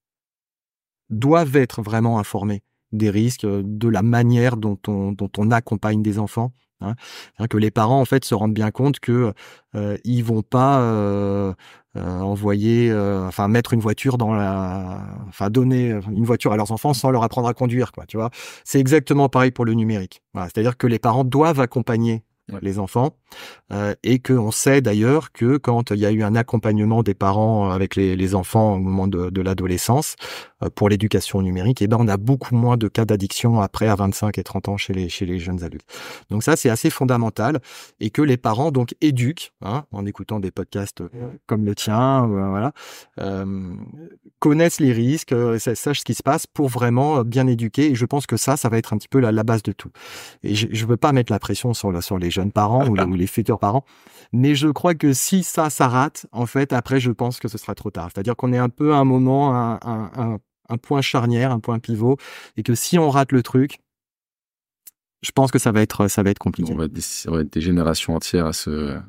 doivent être vraiment informés des risques, de la manière dont on accompagne des enfants. Hein. C'est-à-dire que les parents en fait se rendent bien compte que ils vont pas envoyer, enfin mettre une voiture enfin donner une voiture à leurs enfants sans leur apprendre à conduire, quoi. Tu vois, c'est exactement pareil pour le numérique. Voilà, c'est-à-dire que les parents doivent accompagner les enfants, et qu'on sait d'ailleurs que quand il y a eu un accompagnement des parents avec les enfants au moment de l'adolescence pour l'éducation numérique, et ben on a beaucoup moins de cas d'addiction après à 25 et 30 ans chez les jeunes adultes. Donc ça c'est assez fondamental, et que les parents donc éduquent, hein, en écoutant des podcasts comme le tien, voilà, connaissent les risques, sachent ce qui se passe pour vraiment bien éduquer. Et je pense que ça va être un petit peu la base de tout. Et je veux pas mettre la pression sur les jeunes parents ou les futurs parents, mais je crois que si ça rate, en fait, après, je pense que ce sera trop tard. C'est-à-dire qu'on est un peu à un moment, un point charnière, un point pivot, et que si on rate le truc, je pense que ça va être compliqué. On va être des générations entières à se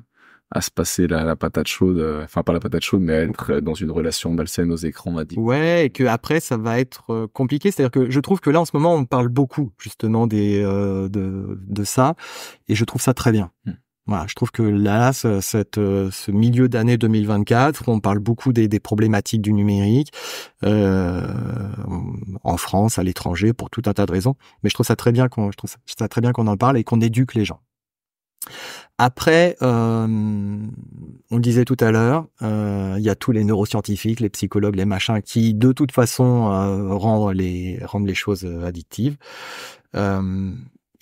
passer la patate chaude, enfin pas la patate chaude, mais à être dans une relation malsaine aux écrans, on a dit. Ouais, et que après ça va être compliqué. C'est-à-dire que je trouve que là en ce moment on parle beaucoup justement de ça, et je trouve ça très bien. Voilà, je trouve que là, ce milieu d'année 2024, on parle beaucoup des problématiques du numérique en France, à l'étranger, pour tout un tas de raisons. Mais je trouve ça très bien qu'on en parle et qu'on éduque les gens. Après, on le disait tout à l'heure, il y a tous les neuroscientifiques, les psychologues, les machins, qui de toute façon rendent les choses addictives.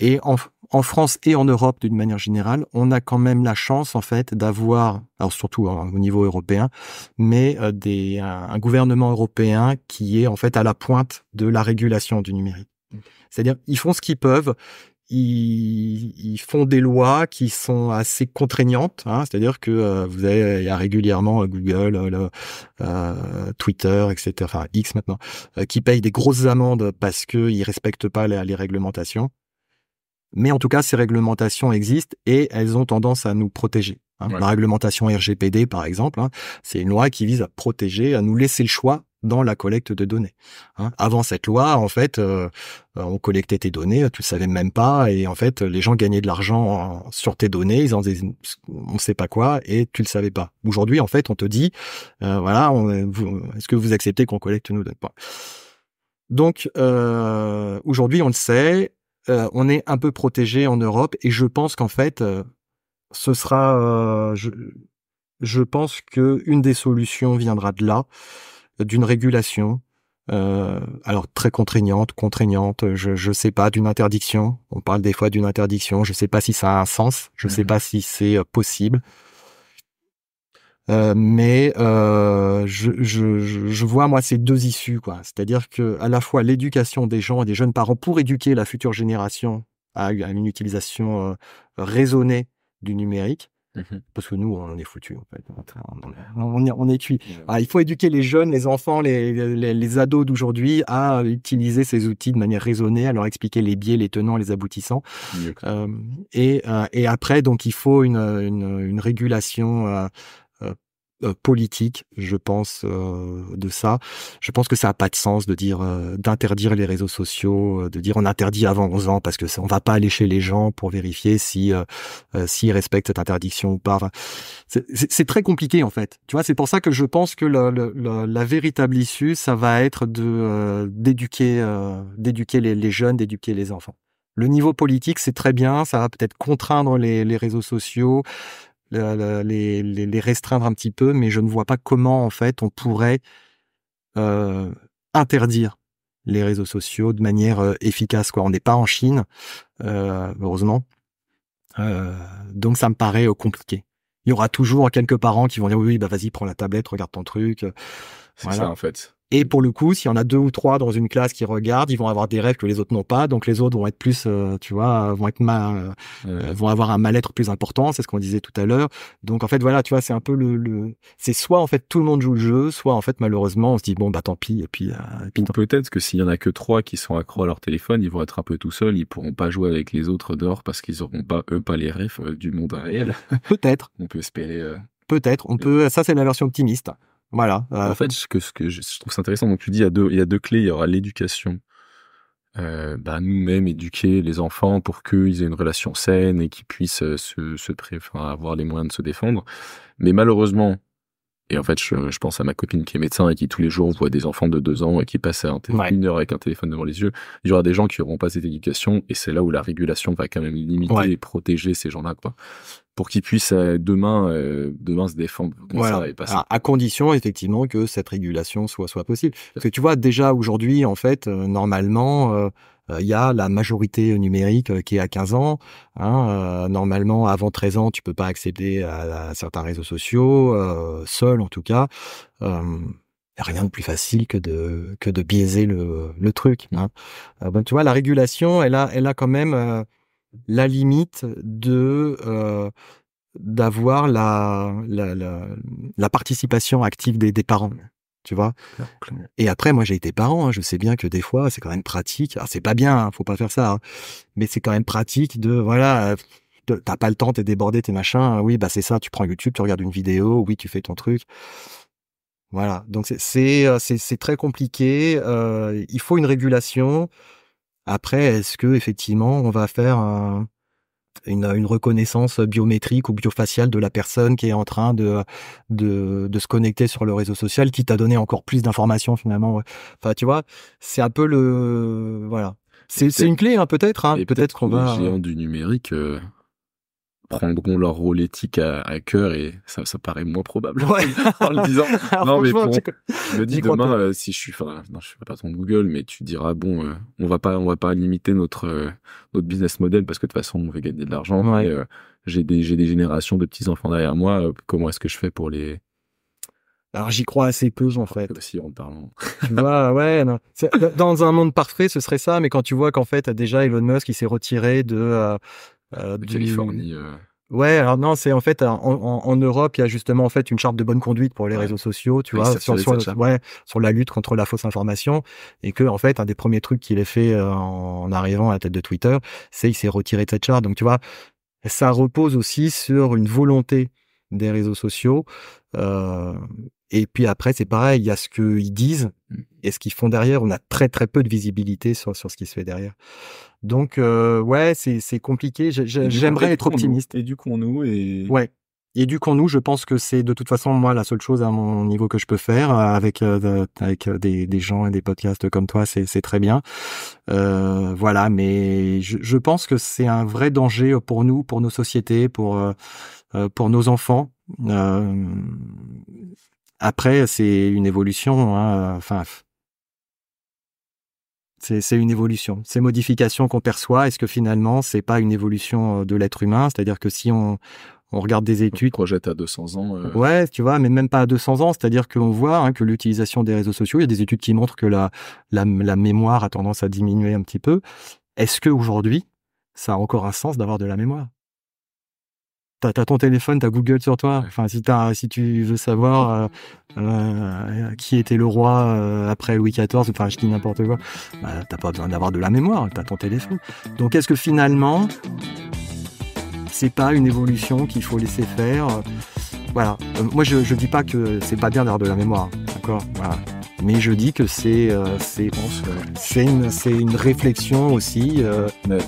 Et en France et en Europe d'une manière générale, on a quand même la chance en fait d'avoir, alors surtout au niveau européen, mais un gouvernement européen qui est en fait à la pointe de la régulation du numérique. C'est-à-dire ils font ce qu'ils peuvent. Ils font des lois qui sont assez contraignantes, hein, c'est-à-dire que il y a régulièrement Google, Twitter, etc., enfin X maintenant, qui payent des grosses amendes parce qu'ils respectent pas les réglementations. Mais en tout cas, ces réglementations existent et elles ont tendance à nous protéger. Hein. Ouais. La réglementation RGPD, par exemple, hein, c'est une loi qui vise à protéger, à nous laisser le choix dans la collecte de données. Hein. Avant cette loi, en fait, on collectait tes données, tu le savais même pas, et en fait, les gens gagnaient de l'argent sur tes données, ils en faisaient on sait pas quoi, et tu le savais pas. Aujourd'hui, en fait, on te dit, voilà, est-ce que vous acceptez qu'on collecte nos données? Donc, aujourd'hui, on le sait. On est un peu protégé en Europe, et je pense qu'en fait, ce sera, je pense que une des solutions viendra de là, d'une régulation, alors très contraignante, je sais pas, d'une interdiction. On parle des fois d'une interdiction. Je sais pas si ça a un sens. Je sais pas si c'est possible. Mais je vois moi ces deux issues, quoi. C'est-à-dire que à la fois l'éducation des gens et des jeunes parents pour éduquer la future génération à une utilisation raisonnée du numérique, parce que nous on est foutus en fait, on est cuit. Alors, il faut éduquer les jeunes, les enfants, les ados d'aujourd'hui à utiliser ces outils de manière raisonnée, à leur expliquer les biais, les tenants, les aboutissants. Et après donc il faut une régulation politique, je pense, de ça. Je pense que ça a pas de sens de dire d'interdire les réseaux sociaux, de dire on interdit avant 11 ans parce que on va pas aller chez les gens pour vérifier si s'ils respectent cette interdiction ou pas. Enfin, c'est très compliqué en fait. Tu vois, c'est pour ça que je pense que la véritable issue, ça va être d'éduquer les jeunes, d'éduquer les enfants. Le niveau politique, c'est très bien, ça va peut-être contraindre les réseaux sociaux, les restreindre un petit peu, mais je ne vois pas comment en fait on pourrait interdire les réseaux sociaux de manière efficace, quoi. On n'est pas en Chine, heureusement, donc ça me paraît compliqué. Il y aura toujours quelques parents qui vont dire oui, bah vas-y, prends la tablette, regarde ton truc. C'est voilà. Ça en fait. Et pour le coup, s'il y en a 2 ou 3 dans une classe qui regardent, ils vont avoir des rêves que les autres n'ont pas. Donc les autres vont être plus, tu vois, vont avoir un mal-être plus important. C'est ce qu'on disait tout à l'heure. Donc en fait, voilà, tu vois, c'est un peu c'est soit en fait tout le monde joue le jeu, soit en fait malheureusement on se dit bon bah tant pis. Et puis peut-être que s'il y en a que 3 qui sont accros à leur téléphone, ils vont être un peu tout seuls. Ils pourront pas jouer avec les autres dehors parce qu'ils auront pas les rêves du monde réel. Peut-être. On peut espérer. Peut-être. On peut. Ça c'est la version optimiste. Voilà. En fait, ce que je trouve ça intéressant, donc tu dis il y a deux clés, il y aura l'éducation. Nous-mêmes éduquer les enfants pour qu'ils aient une relation saine et qu'ils puissent avoir les moyens de se défendre. Mais malheureusement, Et en fait, je pense à ma copine qui est médecin et qui tous les jours voit des enfants de 2 ans et qui passent une heure avec un téléphone devant les yeux. Il y aura des gens qui n'auront pas cette éducation et c'est là où la régulation va quand même limiter et protéger ces gens-là, quoi. Pour qu'ils puissent demain se défendre. Voilà. À condition effectivement que cette régulation soit possible. Parce que tu vois déjà aujourd'hui en fait normalement il y a la majorité numérique qui est à 15 ans. Normalement avant 13 ans tu peux pas accéder à certains réseaux sociaux seul en tout cas. Rien de plus facile que de biaiser le truc. Ben, tu vois la régulation elle a quand même la limite d'avoir la participation active des parents, tu vois. Et après, moi, j'ai été parent, je sais bien que des fois, c'est quand même pratique. Alors, c'est pas bien, faut pas faire ça, mais c'est quand même pratique t'as pas le temps, t'es débordé, t'es machin. Oui, bah c'est ça. Tu prends YouTube, tu regardes une vidéo. Oui, tu fais ton truc. Voilà. Donc c'est très compliqué. Il faut une régulation. Après, est-ce que effectivement, on va faire une reconnaissance biométrique ou biofaciale de la personne qui est en train de se connecter sur le réseau social, qui t'a donné encore plus d'informations finalement. Ouais. Enfin, tu vois, c'est un peu voilà. C'est une clé, peut-être. Peut-être qu'on va. Les géants du numérique prendront leur rôle éthique à cœur et ça paraît moins probable en le disant. Non, mais je me dis demain, si je fais pas ton Google, mais tu diras bon, on va pas limiter notre business model parce que de toute façon on veut gagner de l'argent. Ouais. Et, j'ai des générations de petits enfants derrière moi. Comment est-ce que je fais pour les... Alors j'y crois assez peu en fait. Aussi en parlant. Tu vois, ouais. Non. Dans un monde parfait, ce serait ça, mais quand tu vois qu'en fait déjà Elon Musk il s'est retiré de Californie. Ouais, alors non, c'est en fait en Europe, il y a justement en fait une charte de bonne conduite pour les réseaux sociaux, tu vois, sur la lutte contre la fausse information, et que en fait un des premiers trucs qu'il a fait en arrivant à la tête de Twitter, c'est il s'est retiré de cette charte. Donc tu vois, ça repose aussi sur une volonté des réseaux sociaux. Et puis après, c'est pareil, il y a ce qu'ils disent et ce qu'ils font derrière. On a très très peu de visibilité sur ce qui se fait derrière. Donc ouais, c'est compliqué. J'aimerais être optimiste. Éduquons-nous et... Ouais. Éduquons-nous. Je pense que c'est de toute façon moi la seule chose à mon niveau que je peux faire avec des gens et des podcasts comme toi, c'est très bien. Voilà, mais je pense que c'est un vrai danger pour nous, pour nos sociétés, pour nos enfants. Après, c'est une évolution. Enfin, c'est une évolution. Ces modifications qu'on perçoit, est-ce que finalement, c'est pas une évolution de l'être humain? C'est-à-dire que si on regarde des études... On projette à 200 ans. Ouais, tu vois, mais même pas à 200 ans. C'est-à-dire qu'on voit que l'utilisation des réseaux sociaux, il y a des études qui montrent que la mémoire a tendance à diminuer un petit peu. Est-ce qu'aujourd'hui, ça a encore un sens d'avoir de la mémoire? T'as ton téléphone, t'as Google sur toi. Enfin, si tu veux savoir qui était le roi après Louis XIV, enfin, je dis n'importe quoi, bah, t'as pas besoin d'avoir de la mémoire, t'as ton téléphone. Donc, est-ce que finalement, c'est pas une évolution qu'il faut laisser faire? Voilà. Moi, je dis pas que c'est pas bien d'avoir de la mémoire, d'accord? Voilà. Mais je dis que c'est une réflexion aussi,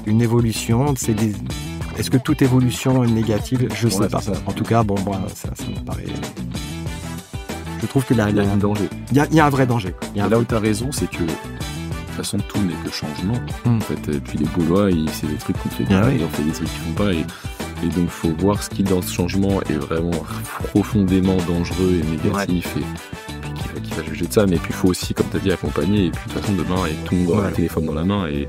une évolution. Est-ce que toute évolution est négative? Je sais pas. En tout cas, bon, moi, ça me paraît. Je trouve que il y a un danger. Il y a un vrai danger. Là où tu as raison, c'est que de toute façon tout n'est que changement. En fait, et puis les Gaulois, c'est des trucs qu'on fait bien, ils ont fait des trucs qu'ils font pas. Et donc, faut voir ce qui dans ce changement est vraiment profondément dangereux et négatif. Et qui va juger de ça. Mais puis, il faut aussi, comme tu as dit, accompagner. Et puis, de toute façon, demain, tout le monde aura le téléphone dans la main. Et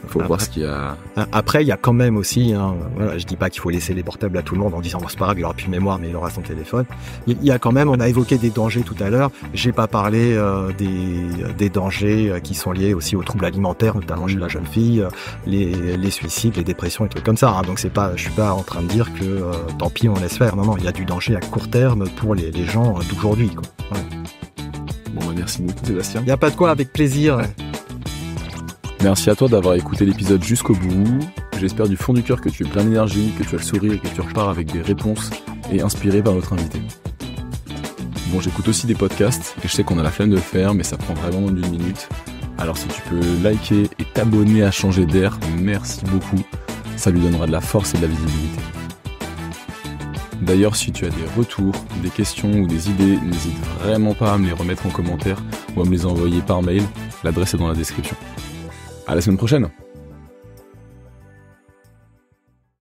faut voir ce qu'il y a. Après, il y a quand même aussi, voilà, je dis pas qu'il faut laisser les portables à tout le monde en disant bon, c'est pas grave, il aura plus de mémoire, mais il aura son téléphone. Il y a quand même, on a évoqué des dangers tout à l'heure. J'ai pas parlé des dangers qui sont liés aussi aux troubles alimentaires, notamment chez la jeune fille, les suicides, les dépressions et trucs comme ça. Donc c'est pas, je suis pas en train de dire que tant pis, on laisse faire. Non, il y a du danger à court terme pour les gens d'aujourd'hui. Ouais. Bon, merci beaucoup, Sébastien. Il y a pas de quoi, avec plaisir. Ouais. Merci à toi d'avoir écouté l'épisode jusqu'au bout. J'espère du fond du cœur que tu es plein d'énergie, que tu as le sourire et que tu repars avec des réponses et inspiré par notre invité. Bon, j'écoute aussi des podcasts et je sais qu'on a la flemme de le faire, mais ça prend vraiment moins d'1 minute. Alors si tu peux liker et t'abonner à Changer d'air, merci beaucoup. Ça lui donnera de la force et de la visibilité. D'ailleurs, si tu as des retours, des questions ou des idées, n'hésite vraiment pas à me les remettre en commentaire ou à me les envoyer par mail. L'adresse est dans la description. À la semaine prochaine!